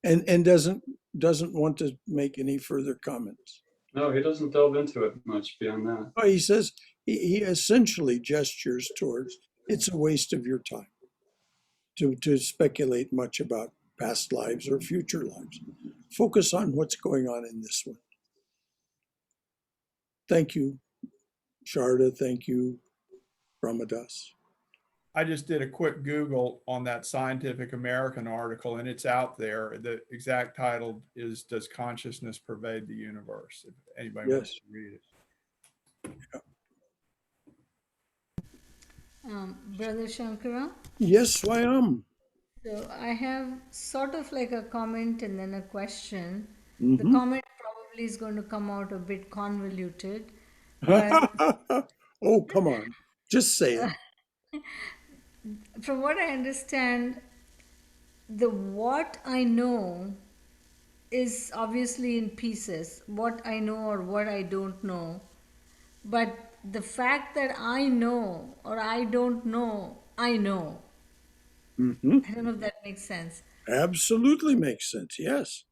Speaker 1: And doesn't want to make any further comments.
Speaker 10: No, he doesn't delve into it much beyond that.
Speaker 1: Well, he says he essentially gestures towards it's a waste of your time to speculate much about past lives or future lives. Focus on what's going on in this one. Thank you, Sharda. Thank you, Brahmadas.
Speaker 5: I just did a quick Google on that Scientific American article, and it's out there. The exact title is, Does Consciousness Pervade the Universe? If anybody wants to read it.
Speaker 11: Brother Shankara?
Speaker 1: Yes, Swayam.
Speaker 11: So I have sort of like a comment and then a question. The
Speaker 1: Mhm.
Speaker 11: comment probably is going to come out a bit convoluted. But
Speaker 1: Oh, come on. Just say it.
Speaker 11: from what I understand, the what I know is obviously in pieces, what I know or what I don't know. But the fact that I know or I don't know, I know.
Speaker 1: Mhm.
Speaker 11: I don't know if that makes sense.
Speaker 1: Absolutely makes sense. Yes.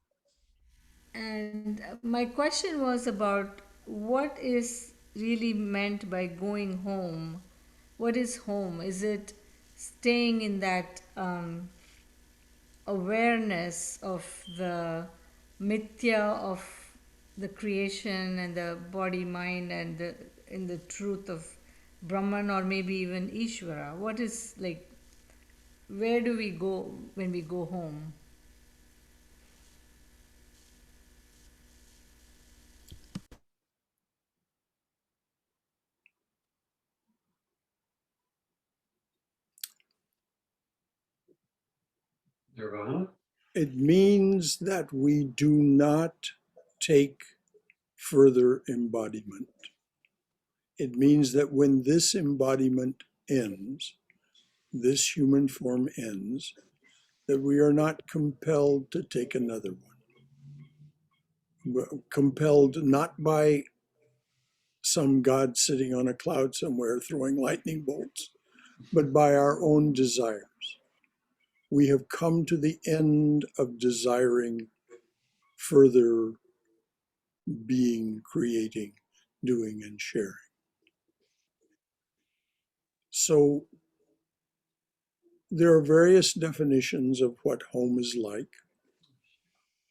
Speaker 11: And my question was about what is really meant by going home. What is home? Is it staying in that awareness of the mithya of the creation and the body, mind, and in the truth of Brahman, or maybe even Ishvara? What is like, where do we go when we go home?
Speaker 10: Nirvana?
Speaker 1: It means that we do not take further embodiment. It means that when this embodiment ends, this human form ends, that we are not compelled to take another one. Compelled not by some God sitting on a cloud somewhere throwing lightning bolts, but by our own desires. We have come to the end of desiring further being, creating, doing, and sharing. So there are various definitions of what home is like.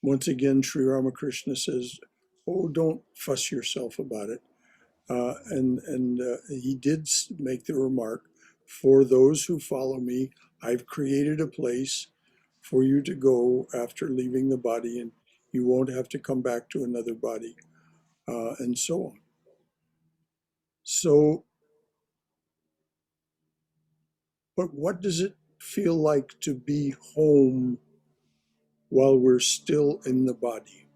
Speaker 1: Once again, Sri Ramakrishna says, oh, don't fuss yourself about it. And he did make the remark, for those who follow me, I've created a place for you to go after leaving the body, and you won't have to come back to another body, and so on. So, but what does it feel like to be home while we're still in the body?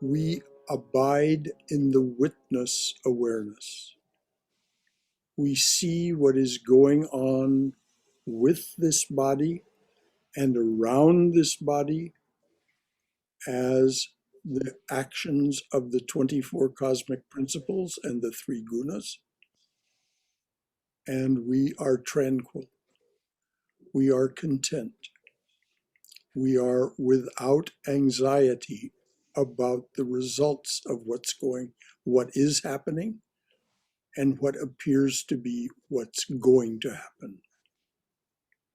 Speaker 1: We abide in the witness awareness. We see what is going on with this body and around this body as the actions of the 24 cosmic principles and the three gunas. And we are tranquil. We are content. We are without anxiety about the results of what is happening and what appears to be what's going to happen.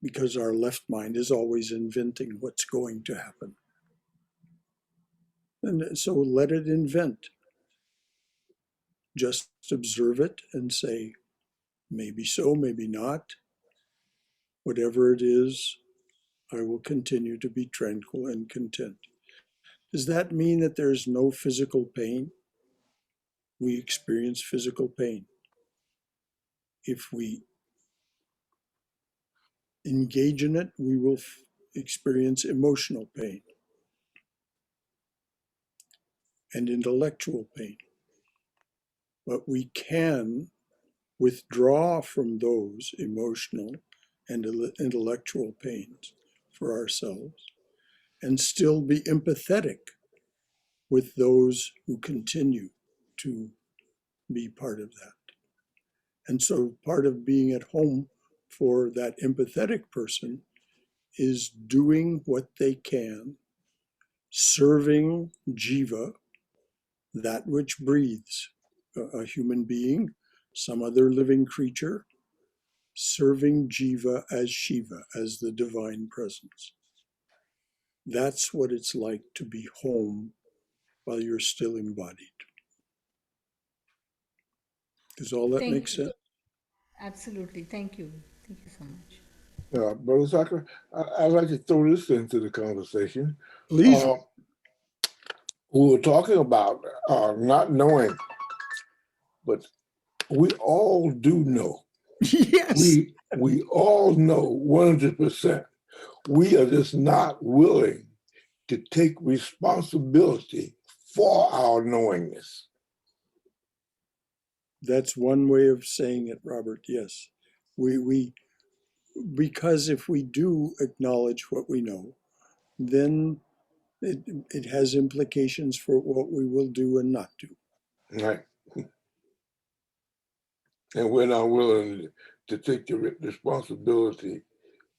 Speaker 1: Because our left mind is always inventing what's going to happen. And so let it invent. Just observe it and say, maybe so, maybe not. Whatever it is, I will continue to be tranquil and content. Does that mean that there's no physical pain? We experience physical pain. If we engage in it, we will experience emotional pain and intellectual pain. But we can withdraw from those emotional and intellectual pains for ourselves and still be empathetic with those who continue to be part of that. And so part of being at home for that empathetic person is doing what they can, serving jiva, that which breathes, a human being, some other living creature, serving jiva as Shiva, as the divine presence. That's what it's like to be home while you're still embodied. Does all that
Speaker 11: Thank
Speaker 1: make
Speaker 11: you.
Speaker 1: sense?
Speaker 11: Absolutely. Thank you. Thank you so much.
Speaker 12: Brother Saka, I'd like to throw this into the conversation.
Speaker 1: Please.
Speaker 12: We were talking about not knowing, but we all do know.
Speaker 1: Yes.
Speaker 12: We all know 100%. We are just not willing to take responsibility for our knowingness.
Speaker 1: That's one way of saying it, Robert. Yes. We because if we do acknowledge what we know, then it has implications for what we will do and not do.
Speaker 12: Right. And we're not willing to take the responsibility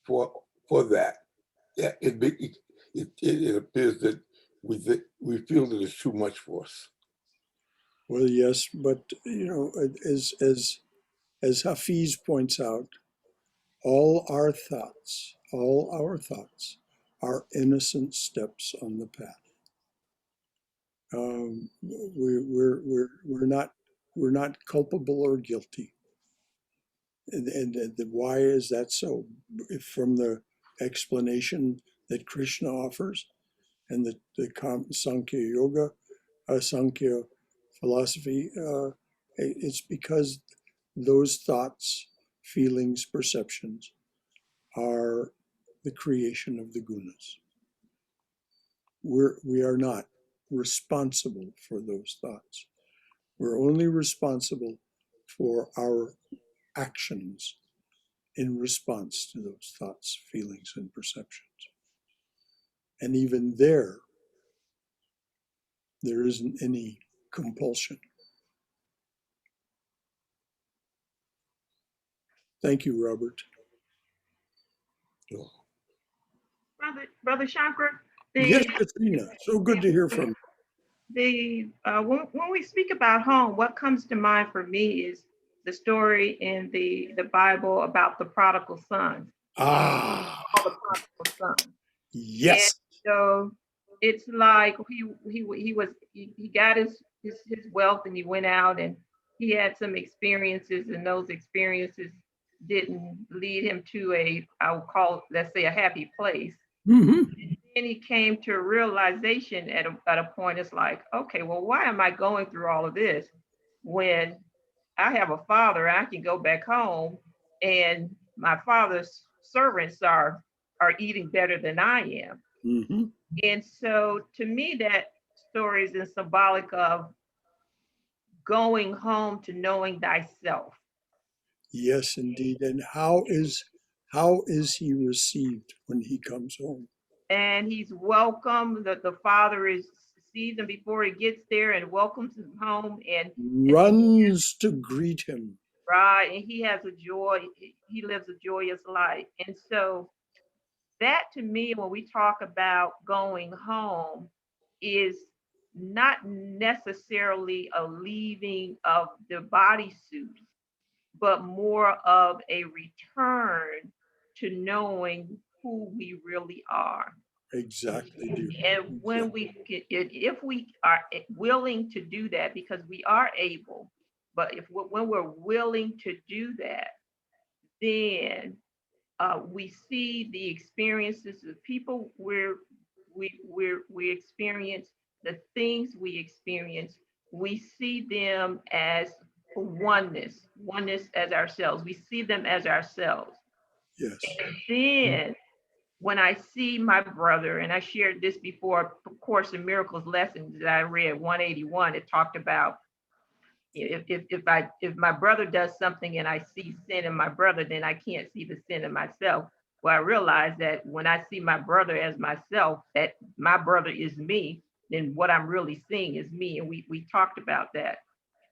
Speaker 12: for that. Yeah, it appears that we feel that it's too much for us.
Speaker 1: Well, yes, but as Hafiz points out, all our thoughts are innocent steps on the path. We're not culpable or guilty. And why is that so? From the explanation that Krishna offers and the Sankhya Yoga, Sankhya philosophy, it's because those thoughts, feelings, perceptions are the creation of the gunas. We are not responsible for those thoughts. We're only responsible for our actions in response to those thoughts, feelings, and perceptions. And even there isn't any compulsion. Thank you, Robert.
Speaker 13: Brother Shankara,
Speaker 1: Yes, Katrina. So good to hear from you.
Speaker 13: when we speak about home, what comes to mind for me is the story in the Bible about the prodigal son.
Speaker 1: Ah,
Speaker 13: All the prodigal sons.
Speaker 1: yes.
Speaker 13: And so it's like he got his wealth and he went out and he had some experiences, and those experiences didn't lead him to I would call, let's say, a happy place.
Speaker 1: Mm-hmm.
Speaker 13: And he came to a realization at a point. It's like, okay, well, why am I going through all of this when I have a father? I can go back home and my father's servants are eating better than I am.
Speaker 1: Mm-hmm.
Speaker 13: And so to me, that story is symbolic of going home to knowing thyself.
Speaker 1: Yes, indeed. And how is he received when he comes home?
Speaker 13: And he's welcome. The father sees him before he gets there and welcomes him home and
Speaker 1: runs to greet him.
Speaker 13: Right. And he has a joy. He lives a joyous life. And so that, to me, when we talk about going home, is not necessarily a leaving of the bodysuit, but more of a return to knowing who we really are.
Speaker 1: Exactly, dear.
Speaker 13: And when if we are willing to do that, because we are able, but when we're willing to do that, then we see the experiences of people we experience, the things we experience, we see them as oneness as ourselves. We see them as ourselves.
Speaker 1: Yes.
Speaker 13: And then when I see my brother, and I shared this before, Course in Miracles lessons that I read, 181, it talked about if my brother does something and I see sin in my brother, then I can't see the sin in myself. Well, I realize that when I see my brother as myself, that my brother is me, then what I'm really seeing is me. And we talked about that.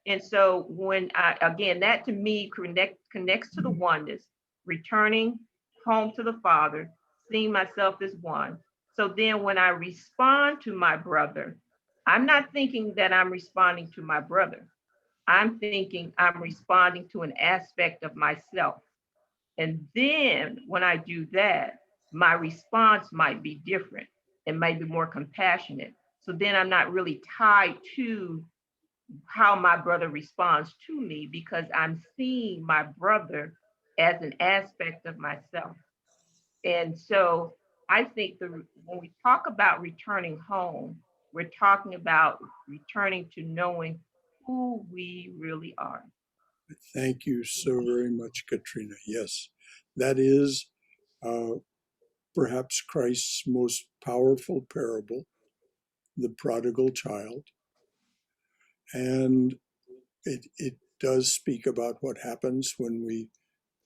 Speaker 13: And so when again, that to me connects to the oneness, returning home to the Father, seeing myself as one. So then when I respond to my brother, I'm not thinking that I'm responding to my brother. I'm thinking I'm responding to an aspect of myself. And then when I do that, my response might be different and might be more compassionate. So then I'm not really tied to how my brother responds to me, because I'm seeing my brother as an aspect of myself. And so I think when we talk about returning home, we're talking about returning to knowing who we really are.
Speaker 1: Thank you so very much, Katrina. Yes, that is perhaps Christ's most powerful parable, the prodigal child. And it does speak about what happens when we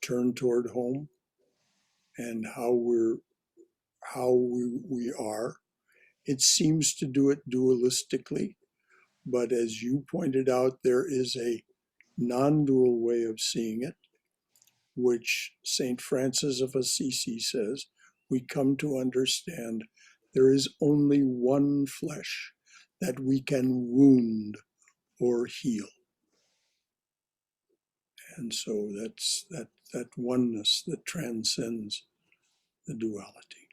Speaker 1: turn toward home and how we are. It seems to do it dualistically, but as you pointed out, there is a non-dual way of seeing it, which St. Francis of Assisi says we come to understand there is only one flesh that we can wound or heal. And so that's that oneness that transcends the duality.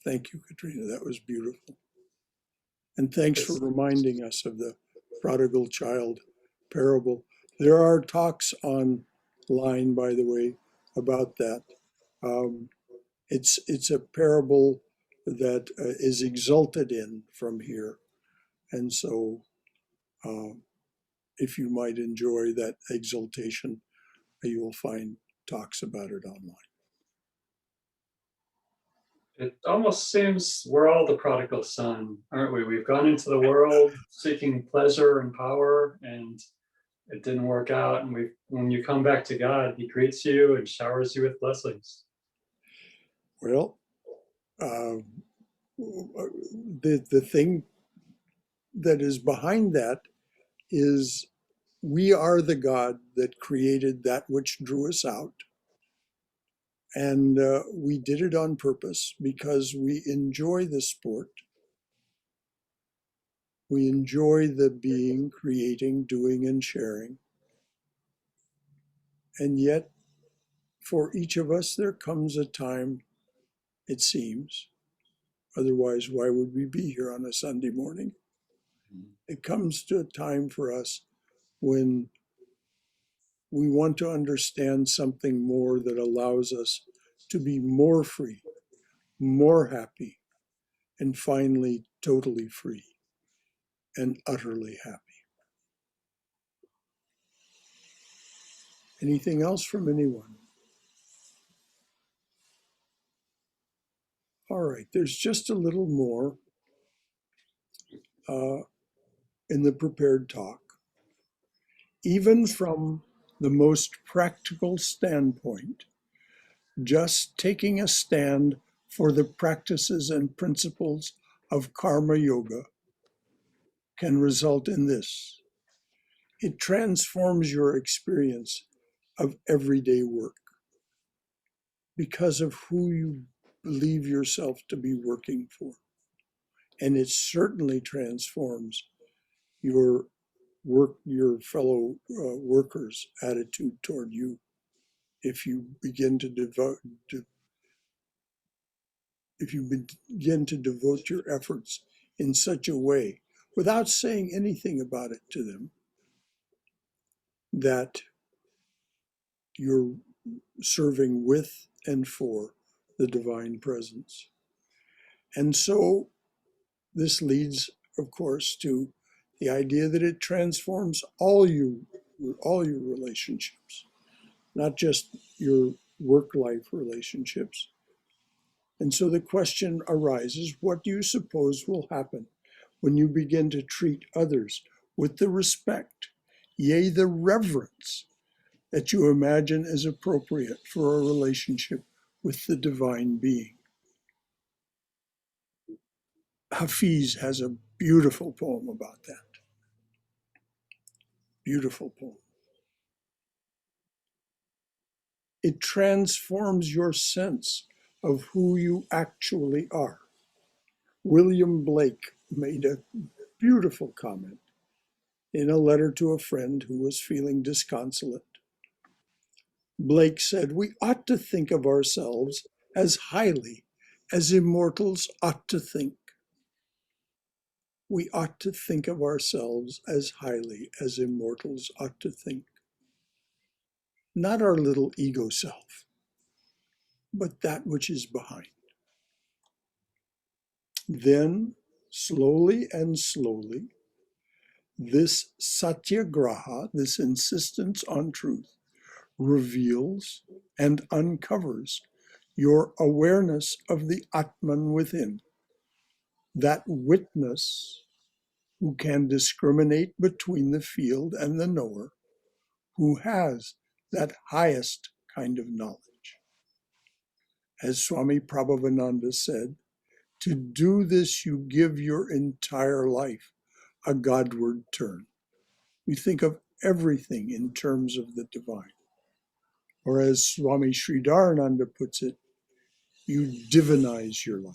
Speaker 1: Thank you, Katrina. That was beautiful. And thanks for reminding us of the prodigal child parable. There are talks online, by the way, about that. It's a parable that is exulted in from here. And so if you might enjoy that exaltation, you will find talks about it online.
Speaker 10: It almost seems we're all the prodigal son, aren't we? We've gone into the world seeking pleasure and power, and it didn't work out. And when you come back to God, he greets you and showers you with blessings.
Speaker 1: Well, the thing that is behind that is we are the God that created that which drew us out. And we did it on purpose because we enjoy the sport. We enjoy the being, creating, doing, and sharing. And yet, for each of us, there comes a time, it seems, otherwise, why would we be here on a Sunday morning? It comes to a time for us when we want to understand something more that allows us to be more free, more happy, and finally totally free and utterly happy. Anything else from anyone? All right, there's just a little more in the prepared talk. Even from the most practical standpoint, just taking a stand for the practices and principles of karma yoga can result in this. It transforms your experience of everyday work because of who you believe yourself to be working for. And it certainly transforms your fellow workers' attitude toward you if you begin to devote your efforts in such a way without saying anything about it to them that you're serving with and for the divine presence. And so this leads, of course, to the idea that it transforms all your relationships, not just your work-life relationships. And so the question arises, what do you suppose will happen when you begin to treat others with the respect, yea, the reverence that you imagine is appropriate for a relationship with the divine being? Hafiz has a beautiful poem about that. Beautiful poem. It transforms your sense of who you actually are. William Blake made a beautiful comment in a letter to a friend who was feeling disconsolate. Blake said, "We ought to think of ourselves as highly as immortals ought to think." We ought to think of ourselves as highly as immortals ought to think. Not our little ego self, but that which is behind. Then, slowly and slowly, this satyagraha, this insistence on truth, reveals and uncovers your awareness of the Atman within, that witness who can discriminate between the field and the knower, who has that highest kind of knowledge. As Swami Prabhavananda said, to do this, you give your entire life a Godward turn. We think of everything in terms of the divine. Or as Swami Sridharananda puts it, you divinize your life.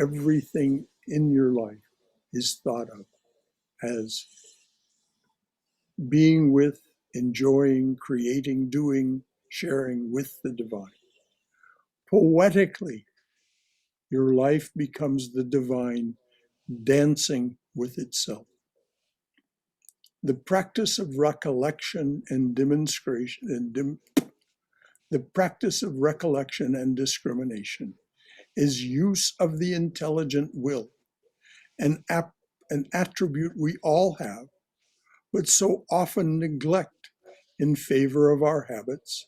Speaker 1: Everything in your life is thought of as being with, enjoying, creating, doing, sharing with the divine. Poetically, your life becomes the divine dancing with itself. The practice of recollection and demonstration, the practice of recollection and discrimination is use of the intelligent will, an attribute we all have, but so often neglect in favor of our habits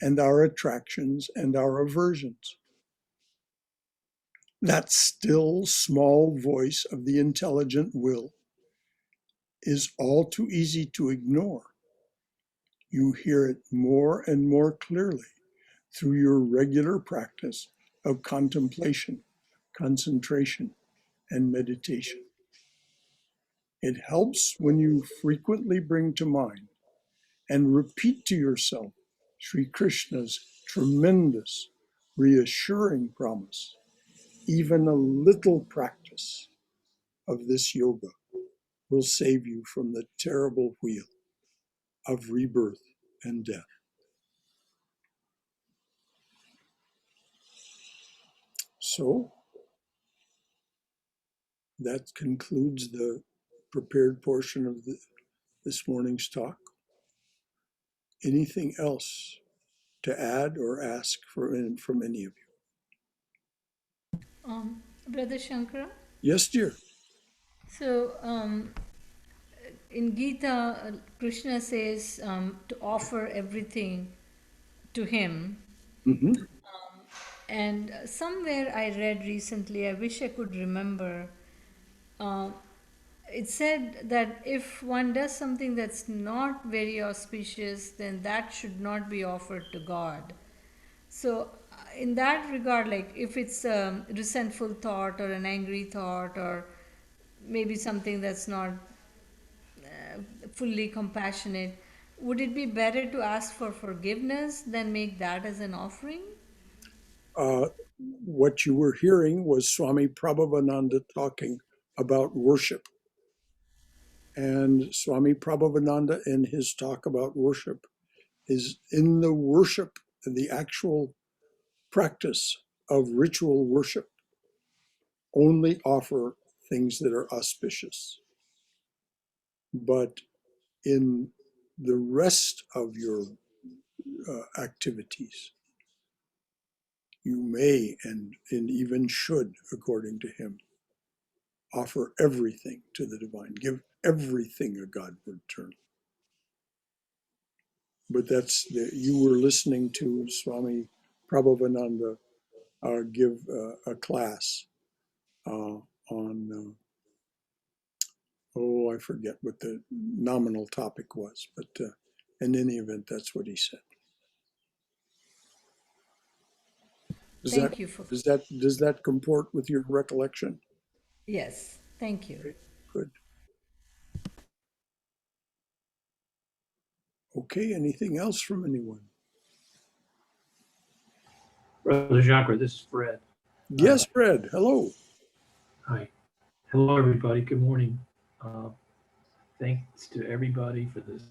Speaker 1: and our attractions and our aversions. That still small voice of the intelligent will is all too easy to ignore. You hear it more and more clearly through your regular practice of contemplation, concentration, and meditation. It helps when you frequently bring to mind and repeat to yourself Sri Krishna's tremendous, reassuring promise. Even a little practice of this yoga will save you from the terrible wheel of rebirth and death. So that concludes the prepared portion of this morning's talk. Anything else to add or ask from any of you?
Speaker 11: Brother Shankara?
Speaker 1: Yes, dear.
Speaker 11: So, in Gita, Krishna says to offer everything to him.
Speaker 1: Mm-hmm.
Speaker 11: And somewhere I read recently, I wish I could remember, it said that if one does something that's not very auspicious, then that should not be offered to God. So, in that regard, like if it's a resentful thought or an angry thought or maybe something that's not fully compassionate, would it be better to ask for forgiveness than make that as an offering?
Speaker 1: What you were hearing was Swami Prabhavananda talking about worship. And Swami Prabhavananda, in his talk about worship, is in the worship, in the actual practice of ritual worship, only offer things that are auspicious. But in the rest of your activities, you may and even should, according to him, offer everything to the divine, give everything a Godward turn. But you were listening to Swami Prabhavananda give a class on, I forget what the nominal topic was, but in any event, that's what he said.
Speaker 11: Thank you for.
Speaker 1: Does that comport with your recollection?
Speaker 11: Yes, thank you.
Speaker 1: Okay, good. Okay, anything else from anyone?
Speaker 14: Brother Shankara, this is Fred.
Speaker 1: Yes, Fred. Hello.
Speaker 14: Hi. Hello, everybody. Good morning. Thanks to everybody for this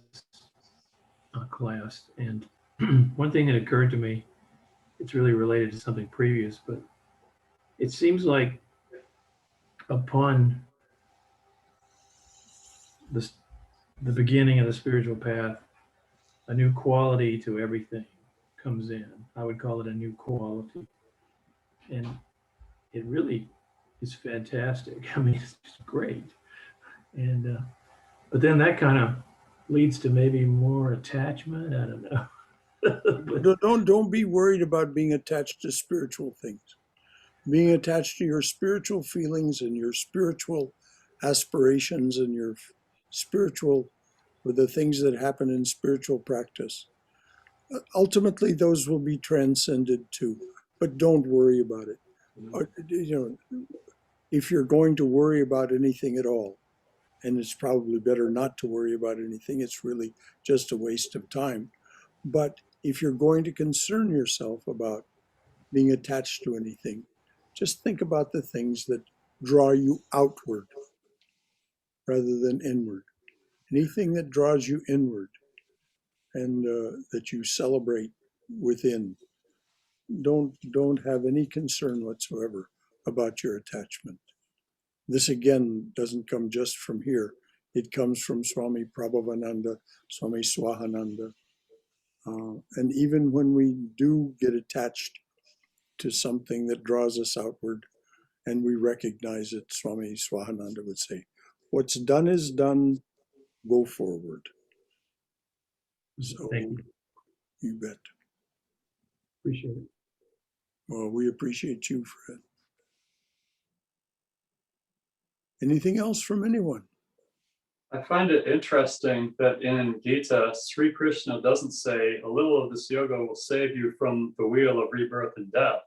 Speaker 14: class. And one thing that occurred to me, it's really related to something previous, but it seems like upon the beginning of the spiritual path, a new quality to everything comes in. I would call it a new quality. And it really is fantastic. I mean, it's just great. And but then that kind of leads to maybe more attachment. I don't know.
Speaker 1: Don't be worried about being attached to spiritual things. Being attached to your spiritual feelings and your spiritual aspirations and your spiritual, with the things that happen in spiritual practice. Ultimately, those will be transcended too, but don't worry about it. If you're going to worry about anything at all, and it's probably better not to worry about anything, it's really just a waste of time. But if you're going to concern yourself about being attached to anything, just think about the things that draw you outward rather than inward. Anything that draws you inward and that you celebrate within, don't have any concern whatsoever about your attachment. This again doesn't come just from here. It comes from Swami Prabhavananda, Swami Swahananda. And even when we do get attached to something that draws us outward and we recognize it, Swami Swahananda would say, what's done is done, go forward. So,
Speaker 14: thank you.
Speaker 1: You bet.
Speaker 14: Appreciate it.
Speaker 1: Well, we appreciate you, Fred. Anything else from anyone?
Speaker 10: I find it interesting that in Gita, Sri Krishna doesn't say a little of this yoga will save you from the wheel of rebirth and death.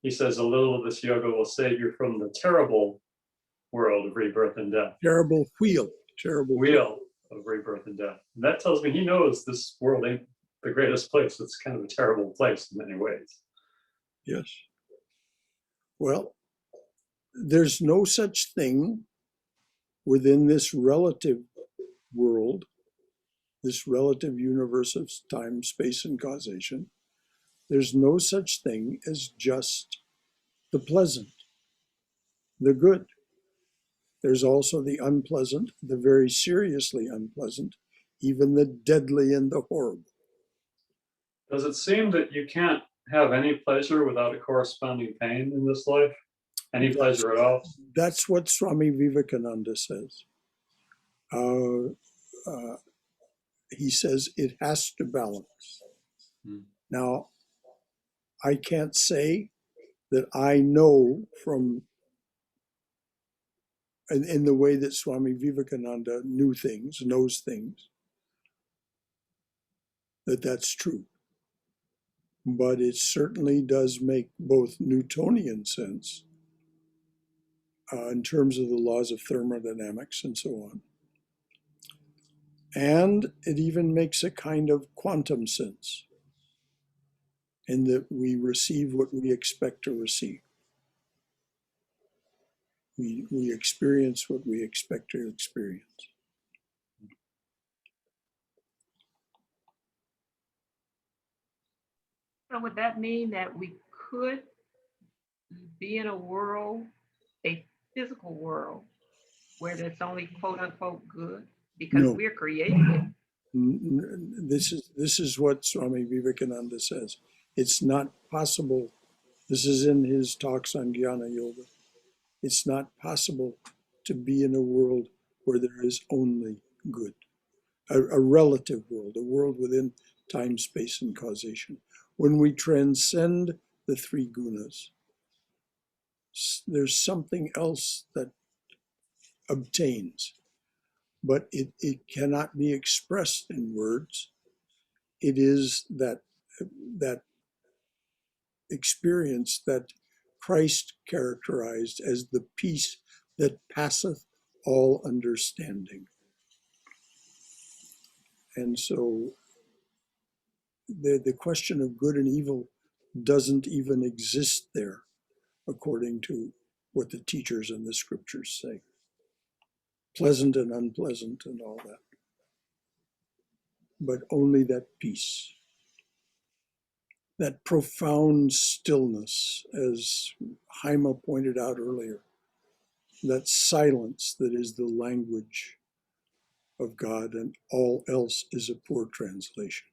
Speaker 10: He says a little of this yoga will save you from the terrible world of rebirth and death.
Speaker 1: Terrible wheel. Terrible
Speaker 10: wheel of rebirth and death. And that tells me he knows this world ain't the greatest place. It's kind of a terrible place in many ways.
Speaker 1: Yes. Well, there's no such thing within this relative world, this relative universe of time, space, and causation. There's no such thing as just the pleasant, the good. There's also the unpleasant, the very seriously unpleasant, even the deadly and the horrible.
Speaker 10: Does it seem that you can't have any pleasure without a corresponding pain in this life? Any pleasure at all?
Speaker 1: That's what Swami Vivekananda says. He says it has to balance. Now, I can't say that I know from, in the way that Swami Vivekananda knew things, knows things, that that's true. But it certainly does make both Newtonian sense in terms of the laws of thermodynamics and so on. And it even makes a kind of quantum sense in that we receive what we expect to receive. We experience what we expect to experience.
Speaker 13: So would that mean that we could be in a world, a physical world, where there's only quote unquote good? Because
Speaker 1: No.
Speaker 13: we're creating it.
Speaker 1: This is what Swami Vivekananda says. It's not possible. This is in his talks on Jnana Yoga. It's not possible to be in a world where there is only good. A relative world, a world within time, space, and causation. When we transcend the three gunas, there's something else that obtains, but it cannot be expressed in words. It is that experience that Christ characterized as the peace that passeth all understanding. And so the question of good and evil doesn't even exist there, according to what the teachers and the scriptures say. Pleasant and unpleasant and all that. But only that peace, that profound stillness, as Haima pointed out earlier, that silence that is the language of God, and all else is a poor translation.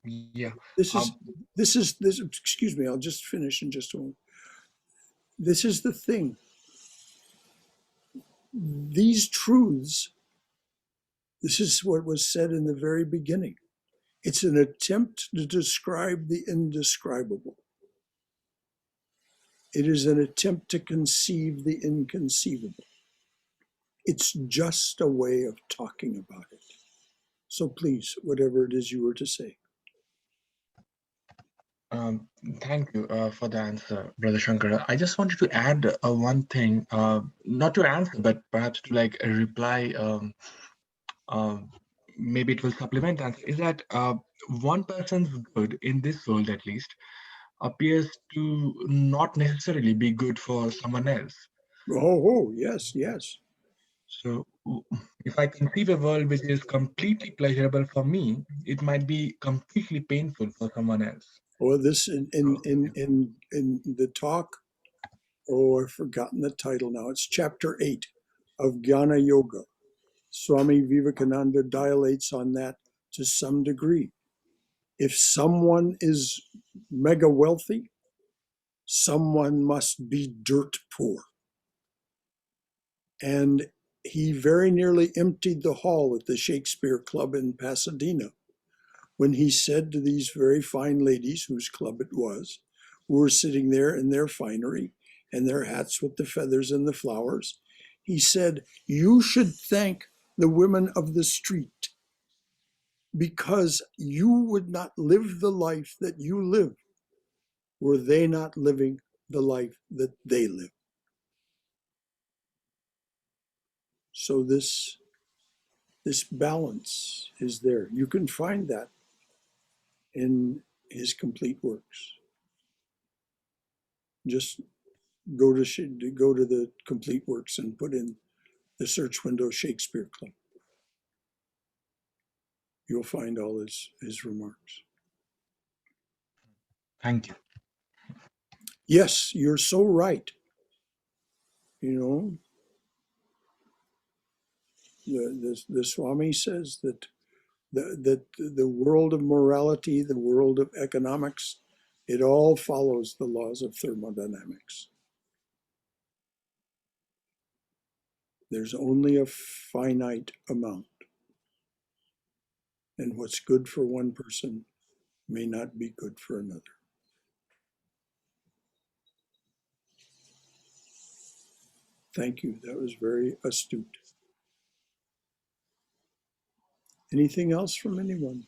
Speaker 7: Yeah.
Speaker 1: This is, excuse me, I'll just finish in just a moment. This is the thing. These truths, this is what was said in the very beginning. It's an attempt to describe the indescribable. It is an attempt to conceive the inconceivable. It's just a way of talking about it. So please, whatever it is you were to say.
Speaker 7: Thank you for the answer, Brother Shankara. I just wanted to add one thing, not to answer, but perhaps to like a reply. Maybe it will supplement that. Is that one person's good in this world, at least, appears to not necessarily be good for someone else.
Speaker 1: Oh, yes, yes.
Speaker 7: So if I conceive a world which is completely pleasurable for me, it might be completely painful for someone else.
Speaker 1: Or this in the talk, I've forgotten the title now. It's chapter 8 of Jnana Yoga. Swami Vivekananda dilates on that to some degree. If someone is mega wealthy, someone must be dirt poor. And he very nearly emptied the hall at the Shakespeare Club in Pasadena when he said to these very fine ladies, whose club it was, who were sitting there in their finery and their hats with the feathers and the flowers. He said, "You should thank the women of the street because you would not live the life that you live were they not living the life that they live." So this balance is there. You can find that in his complete works. Just go to the complete works and put in the search window Shakespeare Club. You'll find all his remarks.
Speaker 7: Thank you.
Speaker 1: Yes, you're so right. You know, the Swami says that the world of morality, the world of economics, it all follows the laws of thermodynamics. There's only a finite amount. And what's good for one person may not be good for another. Thank you. That was very astute. Anything else from anyone?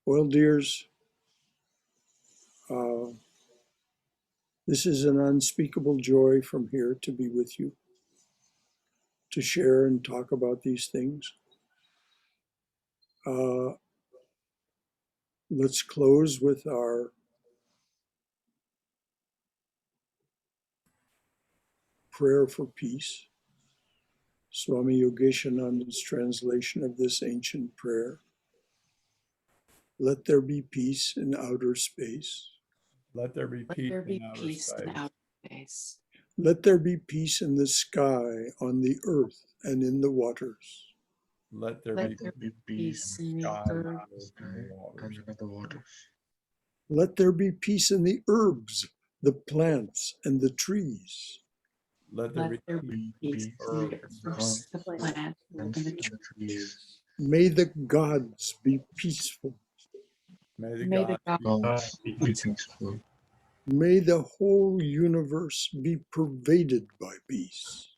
Speaker 1: Well, dears, this is an unspeakable joy from here to be with you, to share and talk about these things. Let's close with our prayer for peace. Swami Yogeshananda's translation of this ancient prayer. Let there be peace in outer space.
Speaker 5: Let there be
Speaker 3: Let
Speaker 5: peace
Speaker 3: there be
Speaker 5: in outer
Speaker 3: peace in
Speaker 5: space.
Speaker 3: outer space.
Speaker 1: Let there be peace in the sky, on the earth, and in the waters.
Speaker 5: Let there
Speaker 3: Let
Speaker 5: be
Speaker 3: there be
Speaker 5: peace
Speaker 3: peace
Speaker 5: in
Speaker 3: in
Speaker 5: the
Speaker 3: the
Speaker 5: sky,
Speaker 3: earth.
Speaker 5: and the waters.
Speaker 7: And the waters.
Speaker 1: Let there be peace in the herbs, the plants, and the trees.
Speaker 5: Let there
Speaker 3: Let there be
Speaker 5: be
Speaker 3: peace
Speaker 5: peace
Speaker 3: in
Speaker 5: in
Speaker 3: the
Speaker 5: the
Speaker 3: earth, the plants,
Speaker 7: And
Speaker 3: and the
Speaker 7: the trees.
Speaker 1: May the gods be peaceful.
Speaker 5: May the
Speaker 3: May the
Speaker 5: gods be
Speaker 7: Gods
Speaker 14: be
Speaker 7: be peaceful.
Speaker 1: May the whole universe be pervaded by peace.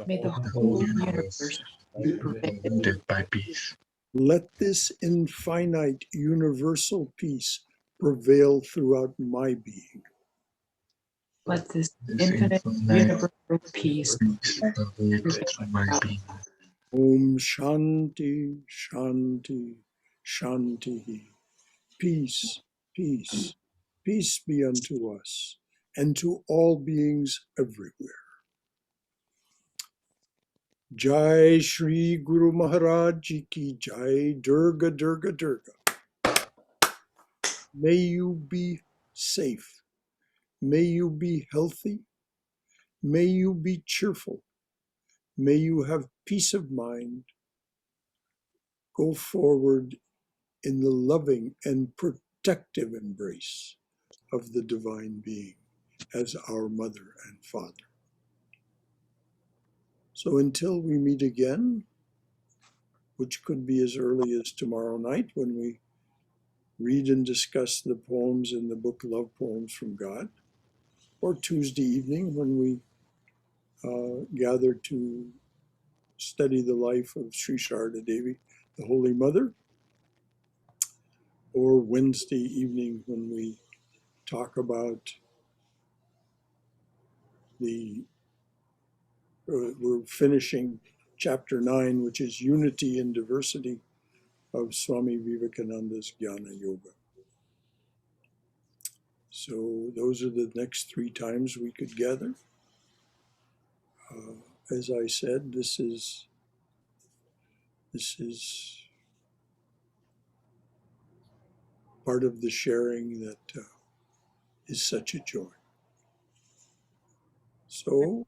Speaker 3: May the
Speaker 7: The
Speaker 3: whole
Speaker 7: whole
Speaker 3: universe
Speaker 7: universe
Speaker 3: be
Speaker 7: be
Speaker 3: pervaded.
Speaker 7: pervaded by peace.
Speaker 1: Let this infinite universal peace prevail throughout my being.
Speaker 3: Let this
Speaker 7: This
Speaker 3: infinite
Speaker 7: infinite
Speaker 3: universal peace
Speaker 7: peace pervades through my being.
Speaker 1: Om Shanti, Shanti, Shanti. Peace, peace, peace be unto us and to all beings everywhere. Jai Shri Guru Maharaj Ji Ki Jai, Durga, Durga, Durga. May you be safe. May you be healthy. May you be cheerful. May you have peace of mind. Go forward in the loving and protective embrace of the Divine Being as our Mother and Father. So until we meet again, which could be as early as tomorrow night when we read and discuss the poems in the book Love Poems from God, or Tuesday evening when we gather to study the life of Sri Sharda Devi, the Holy Mother, or Wednesday evening when we talk about we're finishing chapter 9, which is Unity and Diversity of Swami Vivekananda's Jnana Yoga. So those are the next 3 times we could gather. As I said, this is part of the sharing that is such a joy. So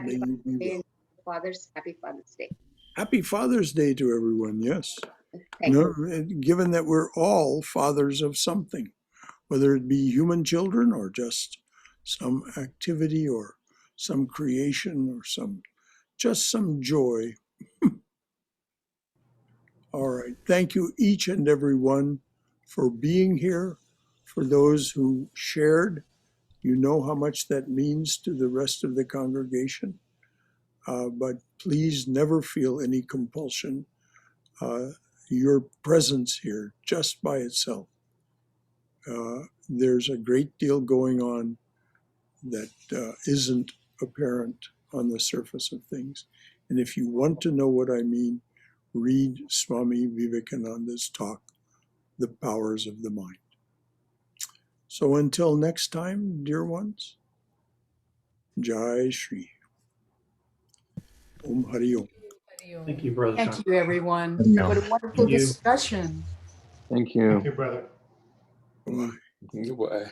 Speaker 1: may
Speaker 2: Happy
Speaker 1: you be
Speaker 2: Father's Day,
Speaker 1: well.
Speaker 2: and Fathers, happy Father's Day.
Speaker 1: Happy Father's Day to everyone, yes.
Speaker 2: Thank
Speaker 1: No, given that we're all fathers of something, whether it be human children or just some activity or some creation or just some joy. All right. Thank you, each and every one for being here, for those who shared. You know how much that means to the rest of the congregation. But please never feel any compulsion. Your presence here, just by itself, there's a great deal going on that isn't apparent on the surface of things. And if you want to know what I mean, read Swami Vivekananda's talk, The Powers of the Mind. So until next time, dear ones, Jai Shri. Om Hari Om.
Speaker 14: Thank you, Brother
Speaker 3: Thank
Speaker 14: Shankara.
Speaker 3: you, everyone.
Speaker 6: Yeah.
Speaker 3: What a wonderful
Speaker 14: Thank you.
Speaker 3: discussion.
Speaker 6: Thank you.
Speaker 14: Thank you, brother.
Speaker 1: Bye.
Speaker 12: Goodbye.